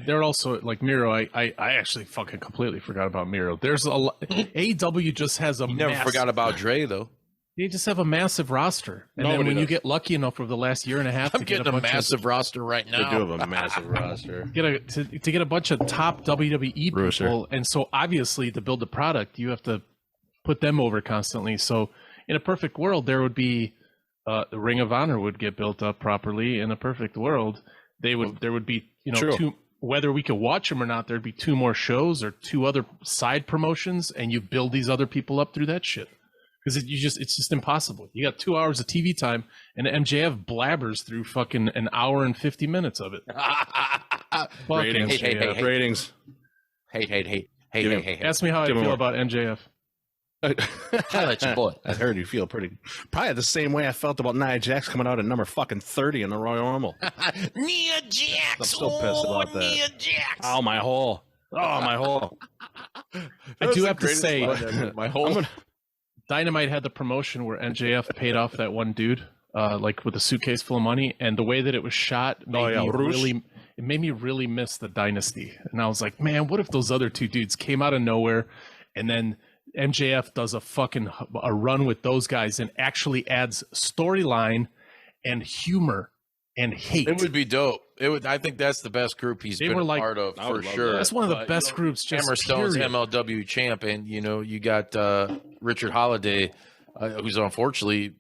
they're also like Miro. I actually fucking completely forgot about Miro. There's a lot. AEW just has a. You never forgot about Dre though. They just have a massive roster, and then when you get lucky enough over the last year and a half, I'm getting a massive roster right now. They do have a massive roster. To get a bunch of top WWE people, and so obviously to build the product, you have to put them over constantly. So in a perfect world, there would be the Ring of Honor would get built up properly. In a perfect world, there would be two, whether we could watch them or not, there'd be 2 more shows or 2 other side promotions, and you build these other people up through that shit. Because it's just impossible. You got 2 hours of TV time, and MJF blabbers through fucking an hour and 50 minutes of it. Ratings. Ratings. Hey. Ask me how I feel about MJF. Highlight your boy. I heard you feel probably the same way I felt about Nia Jax coming out at number fucking 30 in the Royal Rumble. Nia Jax. I'm still pissed about that. Nia Jax. Oh, my hole. I do have to say, my whole. Dynamite had the promotion where MJF paid off that one dude, like with a suitcase full of money, and the way that it was shot made me really miss the Dynasty. And I was like, man, what if those other 2 dudes came out of nowhere, and then MJF does a run with those guys and actually adds storyline and humor and hate. It would be dope. I think that's the best group he's been part of for sure. That's one of the best groups. Hammerstone's MLW champ, and you got Richard Holiday, who's unfortunately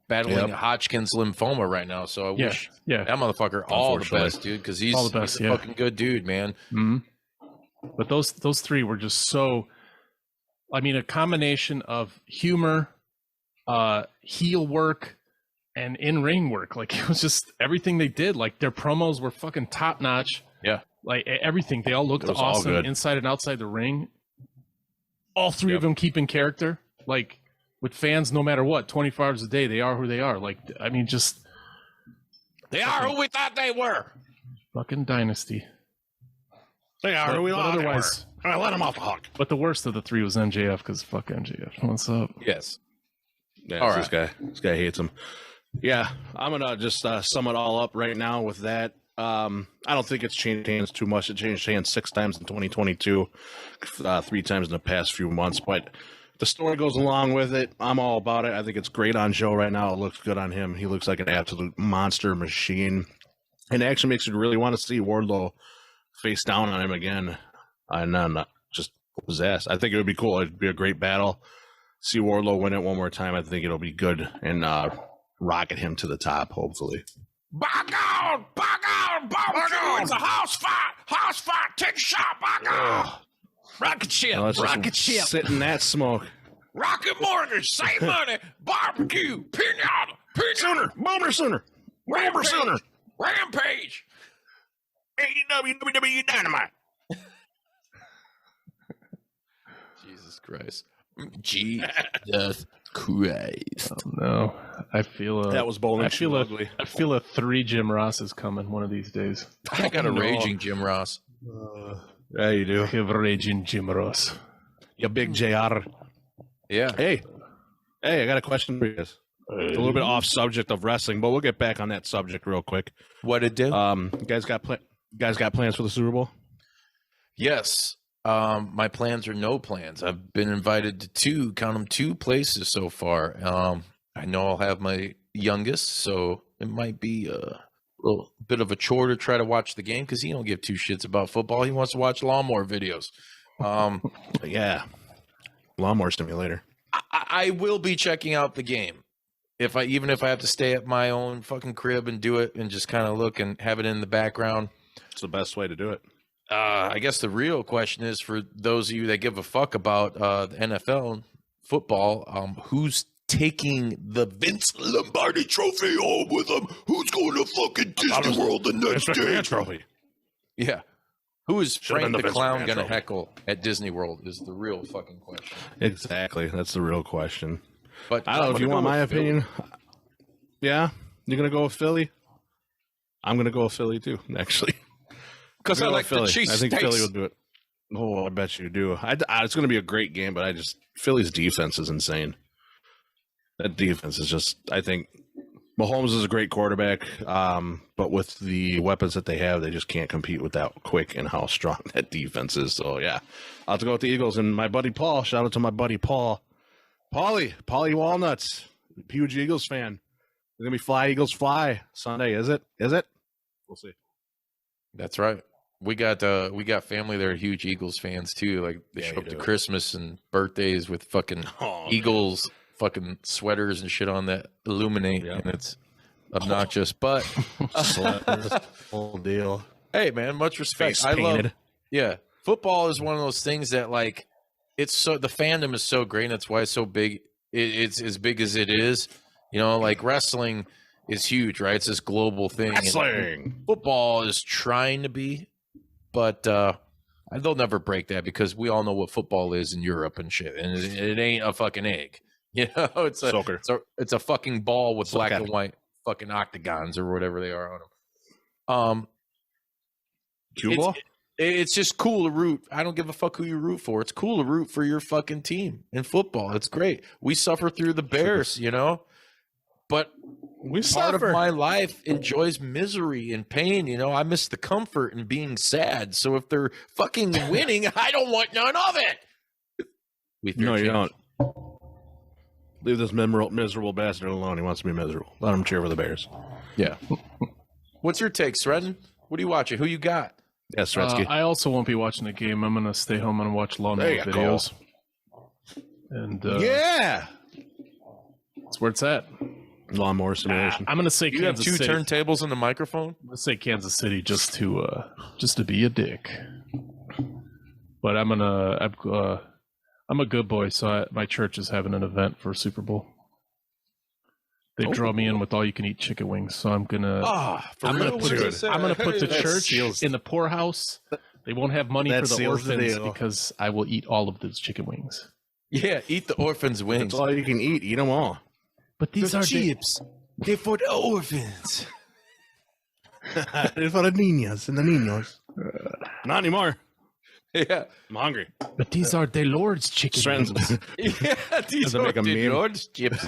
battling Hodgkin's lymphoma right now. So I wish that motherfucker all the best, dude, because he's a fucking good dude, man. Mm-hmm. But those 3 were just so. I mean, a combination of humor, heel work, and in-ring work. Like, it was just everything they did. Like, their promos were fucking top-notch. Yeah. Like, everything. They all looked awesome inside and outside the ring. All 3 of them keep in character. Like, with fans, no matter what, 24 hours a day, they are who they are. Like, I mean, just... They are who we thought they were. Fucking Dynasty. They are who we thought they were. Otherwise... I let him off the hook. But the worst of the 3 was MJF, because fuck MJF. What's up? Yes. Yeah, all right. This guy hates him. Yeah, I'm going to just sum it all up right now with that. I don't think it's changed hands too much. It changed hands 6 times in 2022, 3 times in the past few months. But the story goes along with it. I'm all about it. I think it's great on Joe right now. It looks good on him. He looks like an absolute monster machine. And it actually makes you really want to see Wardlow face down on him again. And then just possess. I think it would be cool. It'd be a great battle. See Wardlow win it one more time. I think it'll be good and rocket him to the top, hopefully. By God, barbecue, it's a house fight, take a shot, by God. Rocket ship, rocket ship. Sit in that smoke. Rocket mortgage, save money, barbecue, pinata, Sooner. rampage. AEW, WWE, Dynamite. Jesus Christ. Jesus Christ. Oh, no, I feel That was bowling. I feel ugly. I feel a 3 Jim Ross is coming one of these days. I got a raging Jim Ross. Yeah, you do. I have raging Jim Ross. You big JR. Yeah. Hey, I got a question for you guys. It's a little bit off subject of wrestling, but we'll get back on that subject real quick. What it do? You guys got plans for the Super Bowl? Yes. My plans are no plans. I've been invited to 2 places so far. I know I'll have my youngest, so it might be a little bit of a chore to try to watch the game because he don't give 2 shits about football. He wants to watch lawnmower videos. Yeah. Lawnmower Simulator. I will be checking out the game. Even if I have to stay at my own fucking crib and do it and just kind of look and have it in the background. It's the best way to do it. I guess the real question is for those of you that give a fuck about the NFL and football, who's taking the Vince Lombardi trophy home with them? Who's going to fucking Disney World the next day? Trophy. Yeah. Who is Frank the Vince Clown McMahon going to trophy. heckle at Disney World is the real fucking question. Exactly. That's the real question. But I don't know if you want my opinion. Philly. Yeah? You're going to go with Philly? I'm going to go with Philly too, actually. Because I like Philly. the cheese I think steaks. Philly will do it. Oh, I bet you do. It's going to be a great game, but Philly's defense is insane. That defense is just, I think, Mahomes is a great quarterback, but with the weapons that they have, they just can't compete with that quick and how strong that defense is. So, yeah, I'll have to go with the Eagles. And my buddy Paul, shout out to my buddy Paul. Paulie Walnuts, huge Eagles fan. It's going to be Fly, Eagles, Fly Sunday, is it? We'll see. That's right. We got family that are huge Eagles fans too. Like they show up to Christmas and birthdays with fucking Eagles fucking sweaters and shit on that illuminate, and it's obnoxious. But whole deal. Hey, man, much respect. Face I love. painted. Yeah, football is one of those things that like it's so the fandom is so great. And that's why it's so big. It's as big as it is. You know, like wrestling is huge, right? It's this global thing. Wrestling. Football is trying to be, but they'll never break that because we all know what football is in Europe and shit, and it ain't a fucking egg. You know, it's a Soccer. It's a fucking ball with black Soccer. and white fucking octagons or whatever they are on them. Cue ball? It's just cool to root. I don't give a fuck who you root for. It's cool to root for your fucking team in football. It's great. We suffer through the Bears, you know, but part of my life enjoys misery and pain. You know, I miss the comfort in being sad. So if they're fucking winning, I don't want none of it. No, you don't. Leave this miserable bastard alone. He wants to be miserable. Let him cheer for the Bears. Yeah. What's your take, Sredden? What are you watching? Who you got? Yes, Sredsky. I also won't be watching the game. I'm gonna stay home and watch lawnmower There you go. videos. And Yeah. that's where it's at. Lawnmower simulation. I'm gonna say You have Kansas two City. turntables and a microphone? I'm gonna say Kansas City just to be a dick. But I'm a good boy, so my church is having an event for Super Bowl. They draw me in with all you can eat chicken wings, so I'm gonna I'm gonna put the That church seals- in the poorhouse. They won't have money That for the seals the orphans deal. because I will eat all of those chicken wings. Yeah, eat the orphans' wings. That's all you can eat. Eat them all. But these are chips. They're for the orphans. It's for the niñas and the niños. Not anymore. Yeah. I'm hungry. but these are the Lord's chicken Friends. wings. Yeah, these Doesn't make a the meme. Lord's chips.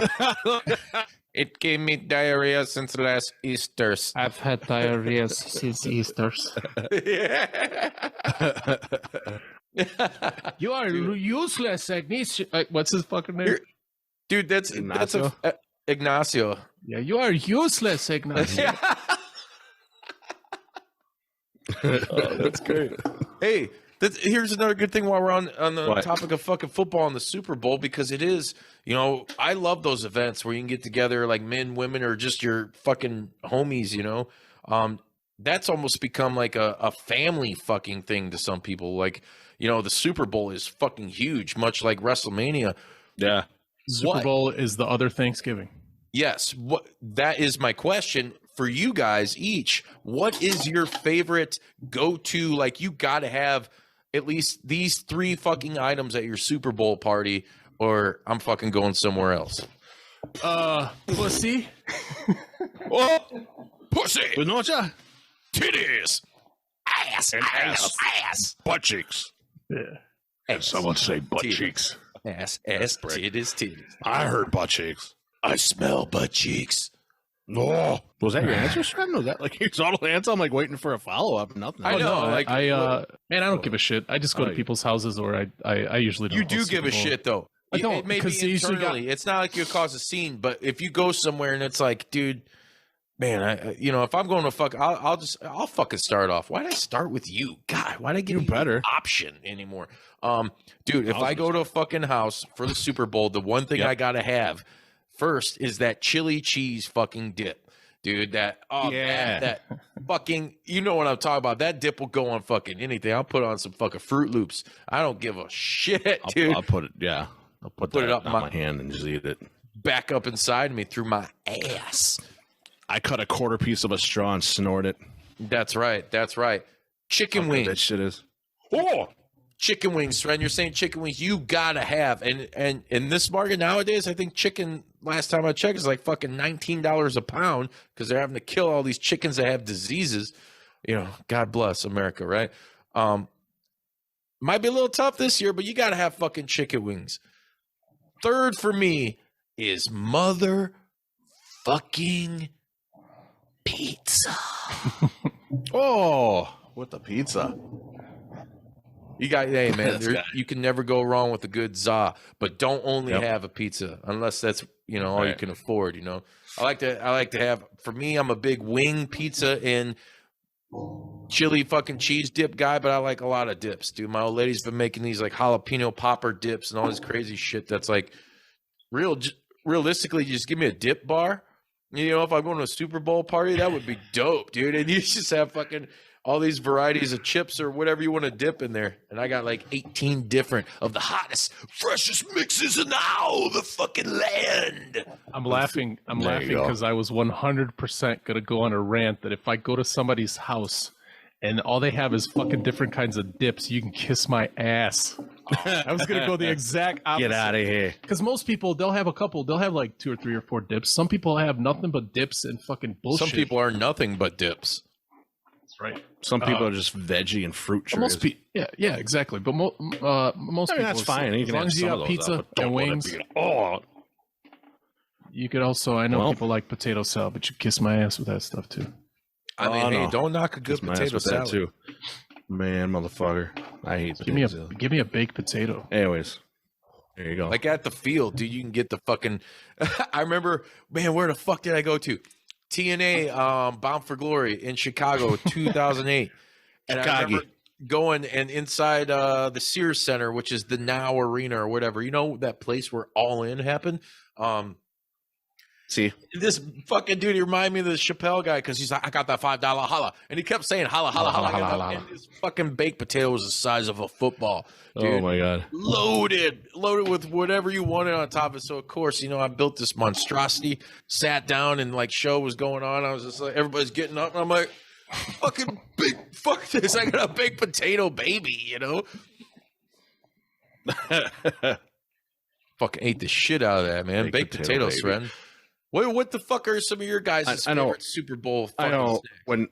It gave me diarrhea since last Easter's. I've had diarrhea since Easter's. You are useless, Ignacio. What's his fucking name? Dude, that's Ignacio? Ignacio. Yeah, you are useless, Ignacio. That's great. Hey, Here's another good thing while we're on the What? topic of fucking football and the Super Bowl, because it is, I love those events where you can get together like men, women, or just your fucking homies, that's almost become like a family fucking thing to some people. Like, the Super Bowl is fucking huge, much like WrestleMania. Yeah. Super Bowl is the other Thanksgiving. Yes. That is my question for you guys each. What is your favorite go-to? Like, you got to have at least these 3 fucking items at your Super Bowl party, or I'm fucking going somewhere else. Pussy. Oh, pussy, Bunocha? titties, ass, butt cheeks. Yeah. Someone say butt Titties. cheeks. Ass, titties. I heard butt cheeks. I smell butt cheeks. Oh, was that your answer, Sven? Was that like your total answer? I'm like waiting for a follow up. Nothing. I know. No, like, man, I don't give a shit. I just go to people's houses, or I usually don't. you do host give Super a Bowl. shit though. I don't, It may because be you usually internally. It's not like you cause a scene, but if you go somewhere and it's like, dude, man, if I'm going to fuck, I'll fucking start off. Why did I start with you? God, why did I give you better. an option anymore? Dude, if I go to a fucking house for the Super Bowl, the one thing I gotta have first is that chili cheese fucking dip. Dude, that fucking, you know what I'm talking about. That dip will go on fucking anything. I'll put on some fucking Fruit Loops. I don't give a shit, dude. I'll put it. Yeah, I'll put Put that it up on my- my hand and just eat it. Back up inside me through my ass. I cut a quarter piece of a straw and snort it. That's right. That's right. Chicken How good wings. that shit is. Oh, chicken wings, friend. You're saying chicken wings. You gotta have. And in this market nowadays, I think chicken, last time I checked, is like fucking $19 a pound because they're having to kill all these chickens that have diseases. God bless America, right? Might be a little tough this year, but you gotta have fucking chicken wings. Third for me is mother fucking pizza. Oh, with the pizza. Hey man, This guy. you can never go wrong with a good za, but don't only have a pizza unless that's all you Right. can afford. I like to have. For me, I'm a big wing pizza and chili fucking cheese dip guy, but I like a lot of dips, dude. My old lady's been making these like jalapeno popper dips and all this crazy shit. That's like realistically, just give me a dip bar. If I'm going to a Super Bowl party, that would be dope, dude. And you just have fucking all these varieties of chips or whatever you want to dip in there. And I got like 18 different of the hottest, freshest mixes in the fucking land. I'm laughing There you go. because I was 100% gonna go on a rant that if I go to somebody's house and all they have is fucking different kinds of dips, you can kiss my ass. I was gonna go the exact opposite. Get out of here. Because most people, they'll have like 2 or 3 or 4 dips. Some people have nothing but dips and fucking bullshit. Some people are nothing but dips. That's right. Some people are just veggie and fruit But most trees. people, yeah, exactly. But most I mean, people, that's fine. You as can long have as you some of got those pizza up, but don't and let it wings, be- Oh, you could also. I know Well- people like potato salad, but you kiss my ass with that stuff too. I mean, Oh, hey, no. don't knock a good kiss my ass potato with that salad. too. Man, motherfucker. I hate Give me potatoes. give me a baked potato. Anyways, there you go. Like at the field, dude, you can get the fucking. I remember, man, where the fuck did I go to? TNA, Bound for Glory in Chicago, 2008, and I remember going and inside the Sears Center, which is the Now Arena or whatever. You know that place where All In happened. See, This fucking dude, he reminded me of the Chappelle guy because he's like, I got that $5 holla. And he kept saying holla, holla, holla. Holla, holla, And holla. his fucking baked potato was the size of a football. Dude. oh my god, Loaded with whatever you wanted on top of it. So, of course, I built this monstrosity, sat down, and like show was going on. I was just like, everybody's getting up. And I'm like, fucking fuck this. I got a baked potato baby, Fucking ate the shit out of that, man. Baked Baked potatoes, potato baby. friend. What the fuck are some of your guys' I know. favorite Super Bowl I fucking know snacks?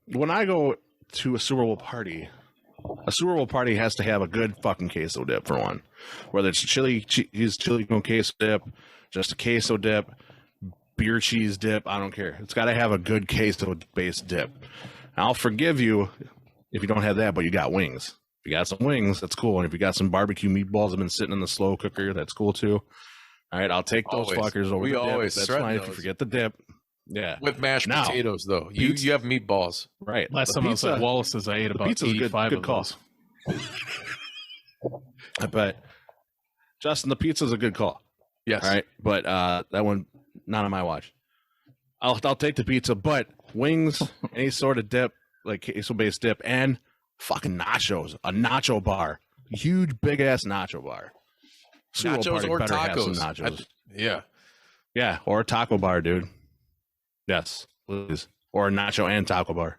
when I go to a Super Bowl party has to have a good fucking queso dip for one. Whether it's chili con queso dip, just a queso dip, beer cheese dip, I don't care. It's got to have a good queso based dip. I'll forgive you if you don't have that, but you got wings. If you got some wings, that's cool. And if you got some barbecue meatballs that have been sitting in the slow cooker, that's cool too. All right, I'll take those Always. fuckers over We the dip. always That's threaten fine if you those. forget the dip. Yeah. With mashed Now, potatoes, though. You have meatballs. Right. Last The time I was pizza- at Wallace's, I ate about pizza's a good- 85 good of call. those. I bet. Justin, the pizza's a good call. Yes. All right. But that one, not on my watch. I'll take the pizza, but wings, any sort of dip, like queso-based dip, and fucking nachos. A nacho bar. Huge, big-ass nacho bar. Super Nachos party or better have some tacos. nachos. Yeah. Yeah, or a taco bar, dude. Yes, please. Or a nacho and taco bar.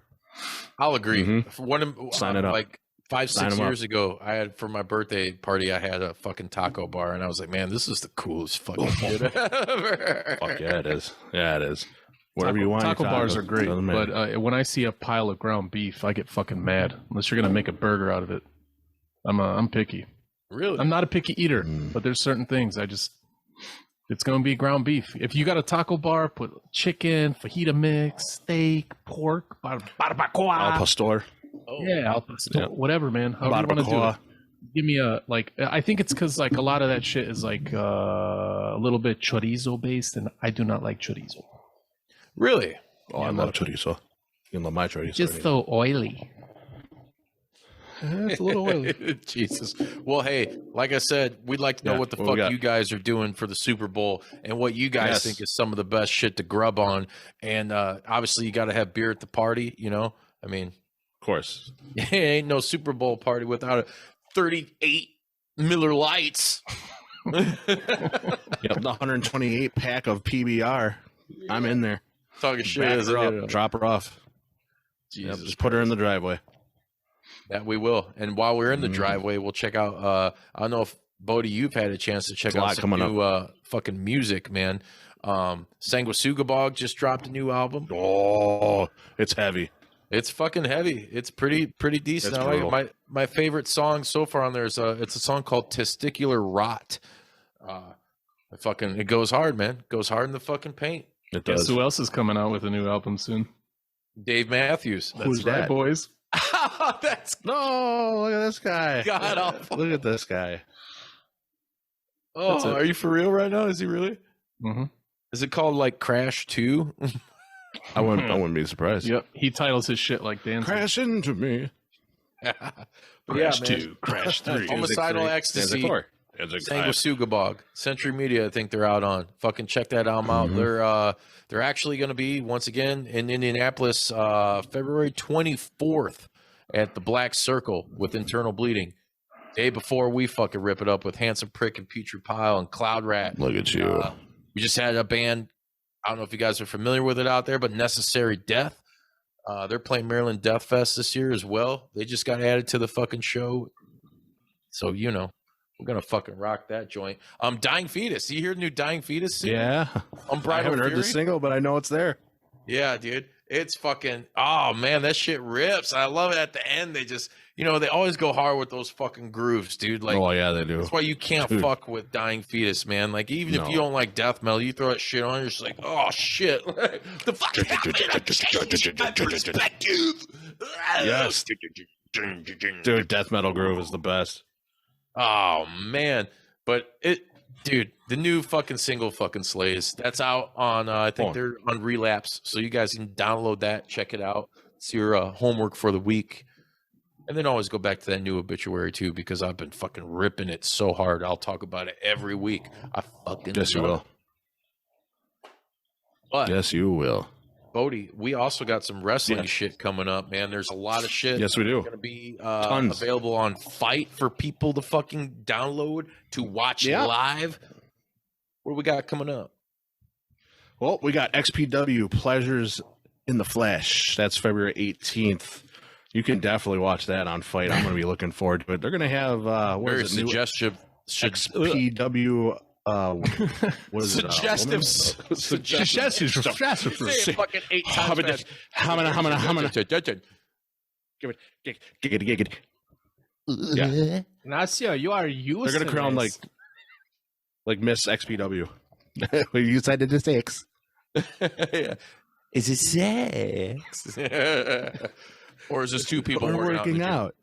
I'll agree. Mhm. For one of, Sign it up. Like 5-6 Sign 'em up. years ago, I had for my birthday party, I had a fucking taco bar, and I was like, man, this is the coolest fucking shit ever. Fuck yeah, it is. Yeah, it is. Whatever you want. Taco your bars tacos, are great, doesn't matter. but when I see a pile of ground beef, I get fucking mad. Unless you're gonna make a burger out of it, I'm picky. Really? I'm not a picky eater, Mm. but there's certain things it's gonna be ground beef. If you got a taco bar, put chicken, fajita mix, steak, pork, Al barbacoa. pastor. Yeah, al pastor, Yeah. whatever, man. However you want to do Barbacoa. it. Give me a I think it's because like a lot of that shit is like a little bit chorizo based, and I do not like chorizo. Really? Oh, I love chorizo. You love my chorizo. Just so oily. it's a little oily. Jesus. Well, hey, like I said, we'd like to know Yeah, what the what we fuck got? you guys are doing for the Super Bowl and what you guys Yes. think is some of the best shit to grub on. And obviously, you got to have beer at the party. You know, I mean, Of course. it ain't no Super Bowl party without a 38 Miller Lights. Yep, the 128 pack of PBR. I'm in there. Talking shit, Back isn't her it? up, drop her off. Yep, Jesus just put her in the driveway. That we will. And while we're in the Mhm. driveway, we'll check out. I don't know if Bodie, you've had a chance to check There's a out lot some coming new fucking music, man. Sanguisugabogg just dropped a new album. Oh, it's heavy. It's fucking heavy. It's pretty decent. It's I like it. brutal. My favorite song so far on there is it's a song called Testicular Rot. It goes hard, man. Goes hard in the fucking paint. It Guess does. who else is coming out with a new album soon? Dave Matthews. That's Who's right, that? boys. That's No, look at this guy. god awful. Look at this guy. Oh, are you for real right now? Is he really? Mm-hmm. Is it called like Crash 2? I wouldn't be surprised. Yep, he titles his shit like dancing. Crash into me. But yeah, man. Crash 3. Homicidal Ecstasy. Sanguisugabogg, Century Media, I think they're out on. Fucking check that album out. Mhm. They're actually going to be once again in Indianapolis, February 24th at the Black Circle with Internal Bleeding. Day before we fucking rip it up with Handsome Prick and Putrid Pile and Cloud Rat. Look at you. We just had a band. I don't know if you guys are familiar with it out there, but Necessary Death. They're playing Maryland Death Fest this year as well. They just got added to the fucking show. So, you know, we're going to fucking rock that joint. Dying Fetus. You hear the new Dying Fetus single? Yeah. I Unbridled haven't heard the Fury? single, but I know it's there. Yeah, dude. It's fucking, oh man, that shit rips. I love it at the end. They just, you know, they always go hard with those fucking grooves, dude. Like, Oh, yeah, they do. that's why you can't Dude. fuck with Dying Fetus, man. Like, even if No. you don't like death metal, you throw that shit on, you're just like, oh shit. The fuck happened? I changed my perspective. Yes. Dude, death metal groove is the best. Oh man. But dude, the new fucking single fucking slays. That's out on I think they're on Relapse. So you guys can download that, check it out. It's your homework for the week. And then always go back to that new Obituary too, because I've been fucking ripping it so hard. I'll talk about it every week. I fucking Yes, you love will. it. But Yes, you will. Bodie, we also got some wrestling shit coming up, man. There's a lot of shit. Yes, we do. Going to be Tons. available on Fight for people to fucking download to watch live. What do we got coming up? Well, we got XPW Pleasures in the Flesh. That's February 18th. You can definitely watch that on Fight. I'm going to be looking forward to it. They're going to have what Very is it? New suggestive. XPW. What is it? Suggestive. Suggestive. Say it fucking 8 times fast. How many? Give it. Yeah. Ignacio, you are useless. They're going to crown like Miss XPW. You said it is 6. Yeah. Is it 6? Or is this two people We're working out?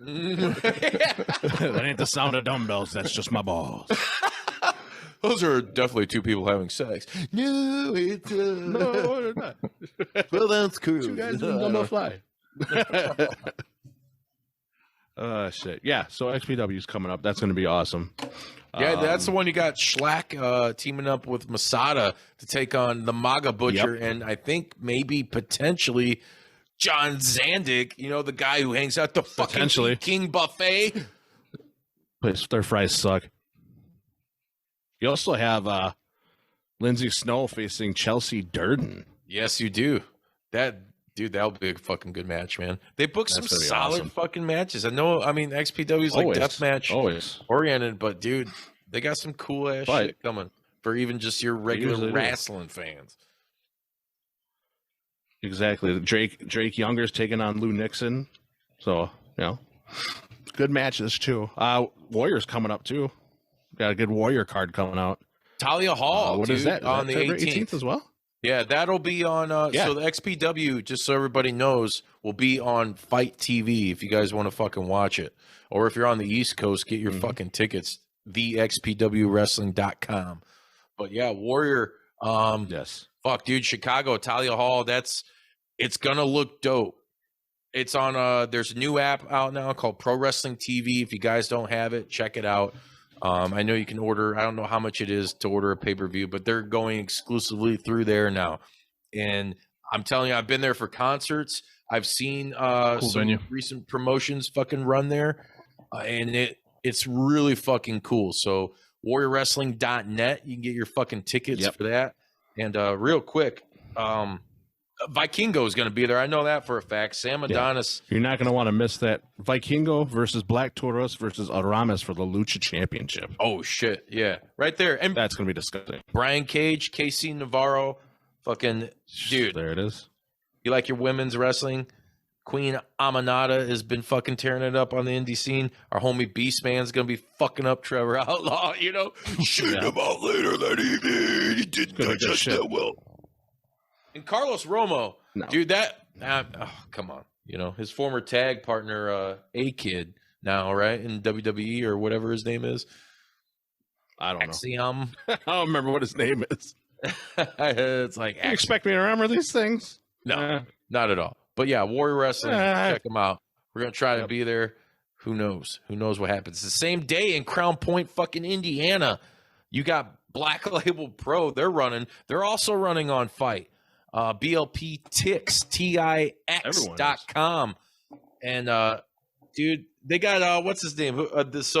That ain't the sound of dumbbells. That's just my balls. Those are definitely two people having sex. No, it's No, they're not. well, that's cool. Two guys doing dumbbell fly. Shit. Yeah, so XPW is coming up. That's going to be awesome. Yeah, that's the one you got Schlack teaming up with Masada to take on the MAGA Butcher, and I think maybe potentially John Zandig, you know, the guy who hangs out the fucking King Buffet. Their fries suck. You also have Lindsay Snow facing Chelsea Durden. Yes, you do. That'll be a fucking good match, man. They booked some solid fucking matches. I mean, XPW is like deathmatch oriented, but dude, they got some cool ass shit coming for even just your regular wrestling fans. Exactly. Drake Younger's taking on Lou Nixon. So, you know, good matches too. Warrior's coming up too. Got a good Warrior card coming out. Talia Hall, what is that? Is on that the February 18th as well? Yeah, that'll be on. So the XPW, just so everybody knows, will be on Fight TV if you guys want to fucking watch it. Or if you're on the East Coast, get your fucking tickets, thexpwwrestling.com. But yeah, Warrior. Yes. Fuck, dude, Chicago, Talia Hall. It's gonna look dope. It's on. There's a new app out now called Pro Wrestling TV. If you guys don't have it, check it out. I know you can order. I don't know how much it is to order a pay-per-view, but they're going exclusively through there now. And I'm telling you, I've been there for concerts. I've seen some recent promotions fucking run there, and it's really fucking cool. So warriorwrestling.net, you can get your fucking tickets for that. And real quick, Vikingo is going to be there. I know that for a fact. Sam Adonis. You're not going to want to miss that. Vikingo versus Black Taurus versus Aramis for the Lucha Championship. Oh, shit. Yeah. Right there. And that's going to be disgusting. Brian Cage, KC Navarro. Fucking dude. There it is. You like your women's wrestling? Queen Amanada has been fucking tearing it up on the indie scene. Our homie Beastman's going to be fucking up Trevor Outlaw, you know? Shooting him out later that evening. He didn't digest that well. And Carlos Romo, dude, come on. You know, his former tag partner, A-Kid now, right? In WWE or whatever his name is. I don't know. I don't remember what his name is. It's like, you expect me to remember these things? No, not at all. But yeah, Warrior Wrestling, check them out. We're going to try to be there. Who knows? Who knows what happens? The same day in Crown Point, fucking Indiana, you got Black Label Pro. They're also running on Fight. BLP Tix, TIX.com. And, dude, they got, what's his name? This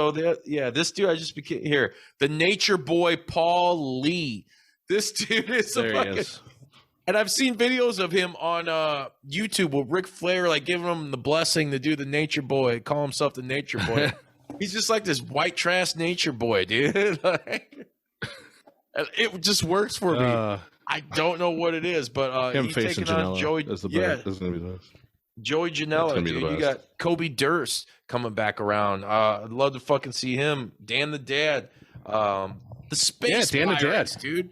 dude I just became here. The Nature Boy, Paul Lee. This dude is a fucking... And I've seen videos of him on YouTube with Ric Flair, like giving him the blessing to do the Nature Boy, call himself the Nature Boy. He's just like this white trash Nature Boy, dude. Like, it just works for me. I don't know what it is, but he's taking on Joey. This is gonna be the best. Joey Janela, dude. You got Kobe Durst coming back around. I'd love to fucking see him. Dan the Dad. The Space Pirates, dude.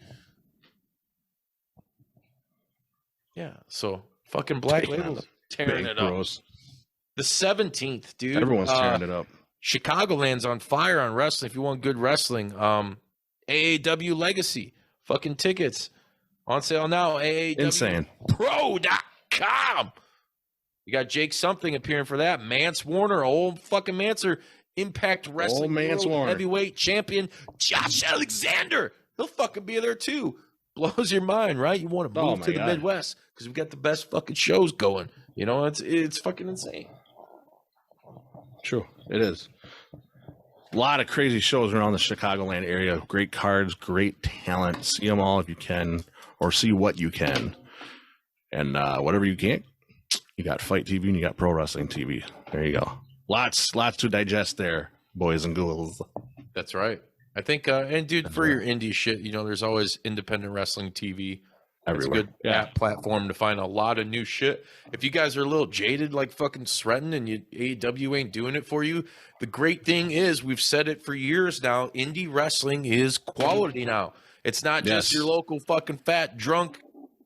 Yeah, so fucking Black Label's tearing it up. Gross. The 17th, dude. Everyone's tearing it up. Chicagoland's on fire on wrestling. If you want good wrestling, AAW Legacy. Fucking tickets on sale now. AAWPro.com. You got Jake Something appearing for that. Mance Warner, old fucking Mancer, Impact Wrestling World Heavyweight Champion Josh Alexander. He'll fucking be there too. Blows your mind, right? You want to move to the Midwest because we've got the best fucking shows going. You know, it's fucking insane. True, it is. A lot of crazy shows around the Chicagoland area. Great cards, great talent. See them all if you can, or see what you can. And whatever you can't, you got Fight TV and you got Pro Wrestling TV. There you go. Lots to digest there, boys and ghouls. That's right. I think, and dude, for your indie shit, you know, there's always independent wrestling TV. Everywhere. It's a good app platform to find a lot of new shit. If you guys are a little jaded like fucking Sretton and AEW ain't doing it for you, the great thing is, we've said it for years now, indie wrestling is quality now. It's not just your local fucking fat drunk,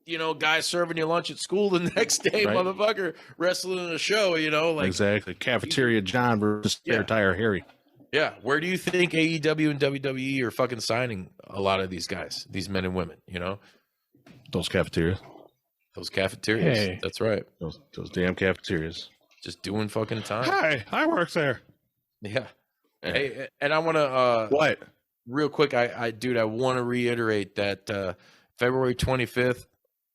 you know, guy serving you lunch at school the next day, motherfucker, wrestling in a show, you know. Like, exactly. Cafeteria John versus Spare Tire Harry. Yeah, where do you think AEW and WWE are fucking signing a lot of these guys, these men and women? You know, Those cafeterias. those cafeterias. Hey. That's right. Those damn cafeterias. Just doing fucking time. Hi, I work there. Yeah. Hey, and I want to What? real quick. I want to reiterate that February 25th,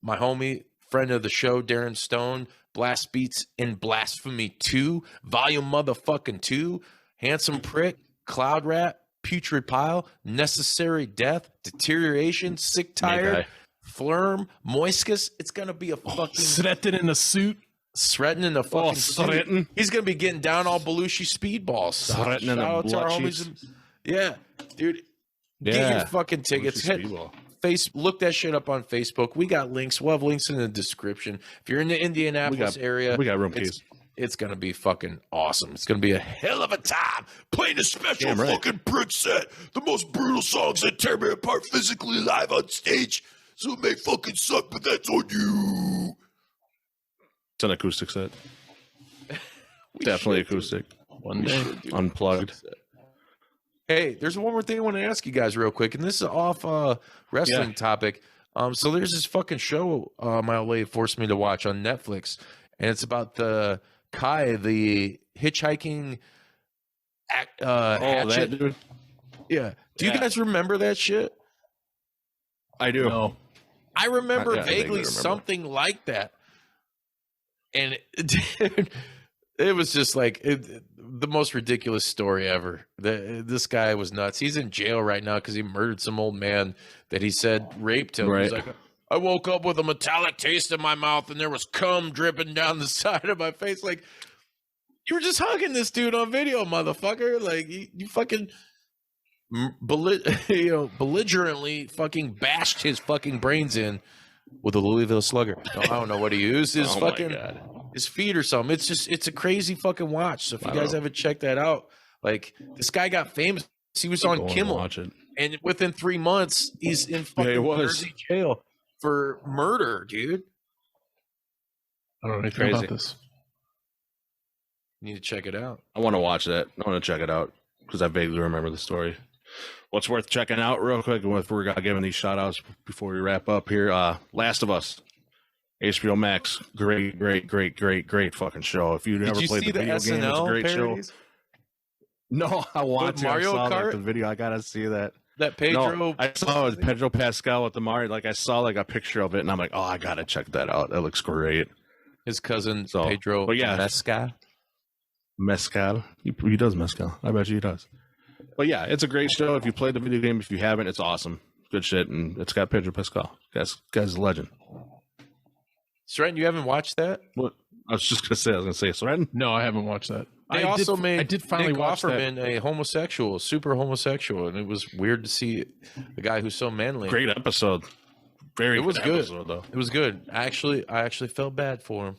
my homie, friend of the show, Darren Stone, Blastbeats and Blasphemy 2, Volume Motherfucking 2. Handsome Prick, Cloud Rat, Putrid Pile, Necessary Death, Deterioration, Sick Tired, Flurm, Moiscus. It's going to be a fucking... Sretton in a suit. Sretton in a fucking suit. Sretton. He's going to be getting down all Belushi speedballs. Sretton in the blood cheeks. Yeah, dude. Get your fucking tickets. Look that shit up on Facebook. We got links. We'll have links in the description. If you're in the Indianapolis area... We got room keys. It's going to be fucking awesome. It's going to be a hell of a time. Playing a special fucking prick set. The most brutal songs that tear me apart physically live on stage. So it may fucking suck, but that's on you. It's an acoustic set. Definitely acoustic. One day. Unplugged. Hey, there's one more thing I want to ask you guys real quick, and this is off wrestling topic. So there's this fucking show my old lady forced me to watch on Netflix, and it's about the Kai, the hitchhiking Hatchet. That dude? Yeah. Do you guys remember that shit? I do. No. I remember I vaguely vaguely remember. something like that. And dude, it was just like the most ridiculous story ever. This guy was nuts. He's in jail right now because he murdered some old man that he said raped him. Right. He's like, I woke up with a metallic taste in my mouth and there was cum dripping down the side of my face. Like, you were just hugging this dude on video, motherfucker. Like, you fucking belligerently fucking bashed his fucking brains in with a Louisville Slugger. I don't know what he used. His his feet or something. It's a crazy fucking watch. So if you guys haven't checked that out, like, this guy got famous. He was on Kimmel. And within 3 months, he's in fucking Jersey jail for murder, dude. I don't know anything about this. You need to check it out. I want to watch that. I want to check it out because I vaguely remember the story. What's worth checking out real quick, and if we're giving these shout outs before we wrap up here, Last of Us, HBO Max, great fucking show. If you never played the video game, it's a great show. No, I want to. Mario I saw Kart? the video. I gotta see that. That Pedro. No, I saw it was Pedro Pascal with the Mario. Like, I saw like a picture of it, and I'm like, oh, I gotta check that out. That looks great. His cousin Pedro Mescal. He does mezcal. I bet you he does. But yeah, it's a great show. If you played the video game, if you haven't, it's awesome. Good shit, and it's got Pedro Pascal. Guy's a legend. Stratton, you haven't watched that? What? I was gonna say, Stratton? No, I haven't watched that. I did finally Nick watch Offerman a homosexual, super homosexual, and it was weird to see the guy who's so manly. Great episode. It was good episode, though. It was good. I actually felt bad for him.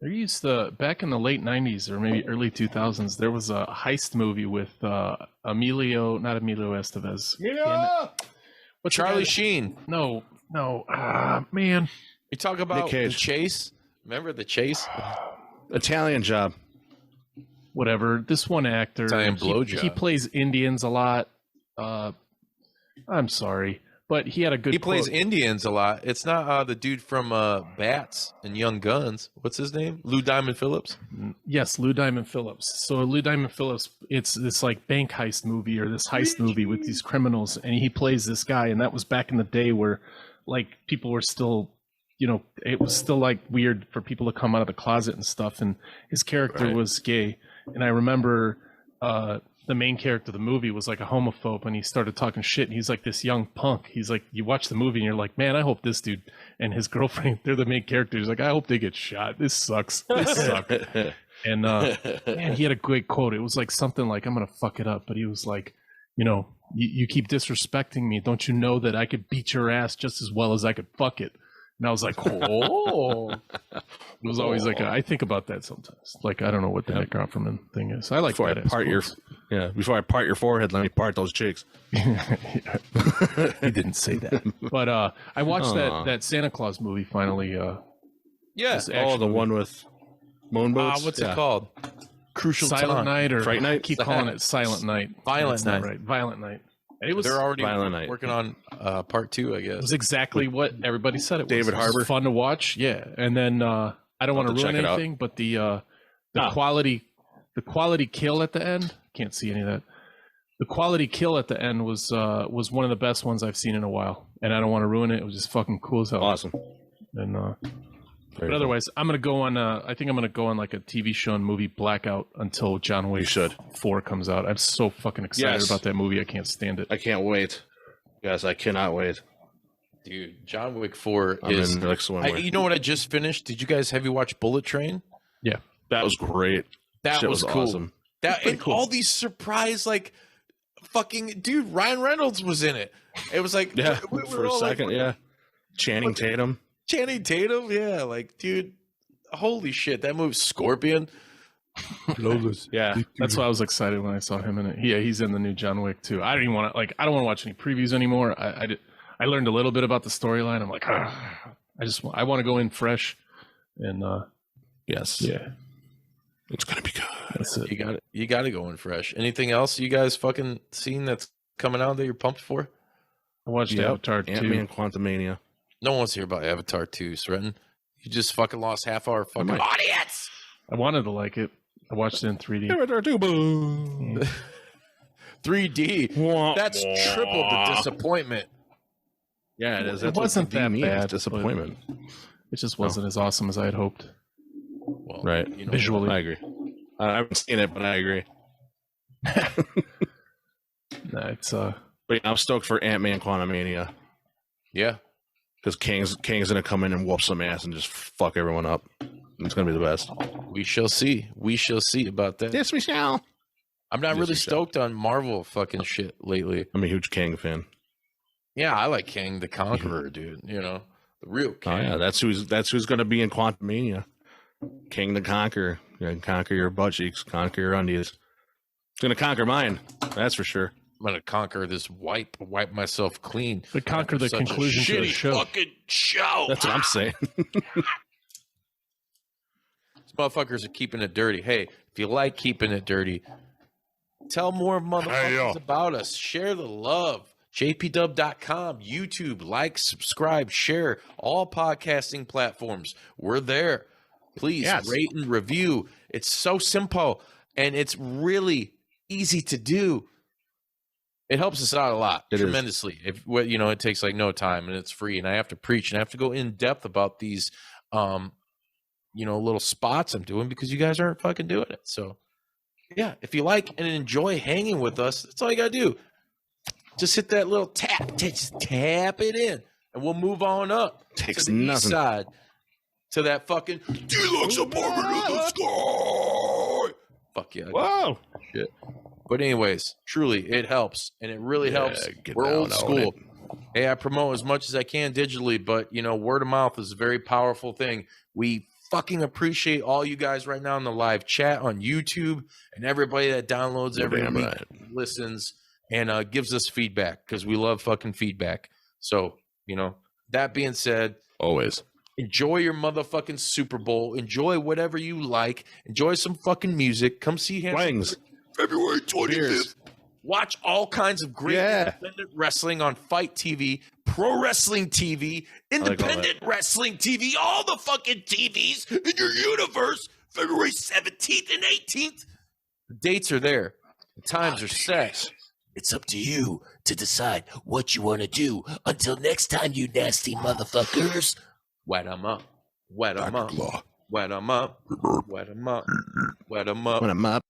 There used to, back in the late 90s or maybe early 2000s, there was a heist movie with not Emilio Estevez. Yeah. What's Charlie Sheen? No. Man. You talk about The Chase? Remember The Chase? Italian Job. Whatever. This one actor, Italian Blowjob. He plays Indians a lot. I'm sorry, but he had a good. He plays Indians a lot. It's not the dude from Bats and Young Guns. What's his name? Lou Diamond Phillips. Yes, Lou Diamond Phillips. So Lou Diamond Phillips, it's this like bank heist movie or this heist movie with these criminals, and he plays this guy. And that was back in the day where, like, people were still, it was still like weird for people to come out of the closet and stuff. And his character was gay. And I remember the main character of the movie was like a homophobe, and he started talking shit. And he's like this young punk. He's like, you watch the movie and you're like, man, I hope this dude and his girlfriend, they're the main characters. Like, I hope they get shot. This sucks. This sucks. And man, he had a great quote. It was like something like, I'm going to fuck it up. But he was like, you keep disrespecting me. Don't you know that I could beat your ass just as well as I could fuck it? And I was like, oh. It was always like, I think about that sometimes. Like, I don't know what the Nick Offerman thing is. I like before I part your forehead, let me part those cheeks. He didn't say that. But I watched that Santa Claus movie finally. Yeah. The one with moon boats. What's it called? crucial Silent time. Night or Fright Night? I keep calling it Silent Night. Violent That's not Night. right? Violent Night. And it was They're already Violent Night. working on part 2, I It guess. was exactly what everybody said it was. David It was Harbour? fun to watch. Yeah, and then I don't want I'll to have to ruin check it out. anything, but the quality kill at the end. Can't see any of that. The quality kill at the end was one of the best ones I've seen in a while, and I don't want to ruin it. It was just fucking cool as hell. Awesome. And Very but otherwise, I'm gonna go on. I think I'm gonna go on like a TV show and movie blackout until John Wick You should. 4 comes out. I'm so fucking excited Yes. about that movie. I can't stand it. I can't wait. Yes, I cannot wait. Dude, John Wick 4 I'm is... in like swimwear. you know what I just finished? Have you watched Bullet Train? Yeah, That was great. That Shit was was cool. awesome. And cool. all these surprise, like, fucking... Dude, Ryan Reynolds was in it. It was like... Yeah, we were for a all like, second, yeah. Channing Tatum. Channing Tatum, yeah, like, dude, holy shit, that movie, Scorpion. Yeah. that's why I was excited when I saw him in it. Yeah, he's in the new John Wick too. I don't even want to I don't want to watch any previews anymore. I learned a little bit about the storyline. I'm like, I want to go in fresh, and Yes. yeah, It's gonna be good. that's it. You got to go in fresh. Anything else you guys fucking seen that's coming out that you're pumped for? I watched Yeah, Avatar 2. Ant-Man Quantumania. No one wants to hear about Avatar 2, Sretton. You just fucking lost half our fucking might. audience. I wanted to like it. I watched it in 3D. Avatar 2, boom. 3D. That's triple the disappointment. Yeah, it is. It That's what wasn't 3D that means, bad, disappointment. It just wasn't as awesome as I had hoped. Well, Right. You know, Visually. I agree. I haven't seen it, but I agree. Nah, it's But yeah, I'm stoked for Ant-Man Quantumania yeah. because Kang's gonna come in and whoop some ass and just fuck everyone up. It's gonna be the best. We shall see. We shall see about that. Yes, we shall. I'm not Yes, really we shall. stoked on Marvel fucking shit lately. I'm a huge Kang fan. Yeah, I like King the Conqueror, dude. You know, the real King. Oh yeah, that's who's gonna be in Quantumania. King the Conqueror. You're gonna conquer your butt cheeks, conquer your undies. It's gonna conquer mine. That's for sure. I'm gonna conquer this wipe myself clean. but conquer the Such a conclusion to the shitty show. fucking show. That's what I'm saying. These motherfuckers are keeping it dirty. Hey, if you like keeping it dirty, tell more motherfuckers about us. Share the love. jpdub.com, YouTube, like, subscribe, share, all podcasting platforms. We're there. Please rate and review. It's so simple and it's really easy to do. It helps us out a lot, tremendously. If it takes like no time and it's free, and I have to preach and I have to go in depth about these little spots I'm doing because you guys aren't fucking doing it. So yeah, if you like and enjoy hanging with us, that's all you gotta do. Just hit that little tap, just tap it in, and we'll move on up Takes to the east nothing. side to that fucking deluxe apartment in the sky. Fuck yeah. Whoa. Shit. But anyways, truly, it helps, and it really helps. get We're down old on school. Hey, I promote as much as I can digitally, but word of mouth is a very powerful thing. We fucking appreciate all you guys right now in the live chat on YouTube and everybody that downloads every damn week, right. listens, and gives us feedback because we love fucking feedback. So, that being said, Always. enjoy your motherfucking Super Bowl. Enjoy whatever you like. Enjoy some fucking music. Come see him. Wings. February 25th. Watch all kinds of great independent wrestling on Fight TV, Pro Wrestling TV, Independent Wrestling TV, all the fucking TVs in your universe, February 17th and 18th. The dates are there. The times are set. It's up to you to decide what you want to do. Until next time, you nasty motherfuckers. Wet 'em up. Wet 'em up. Wet 'em up. Wet 'em up. Wet 'em up. When I'm up.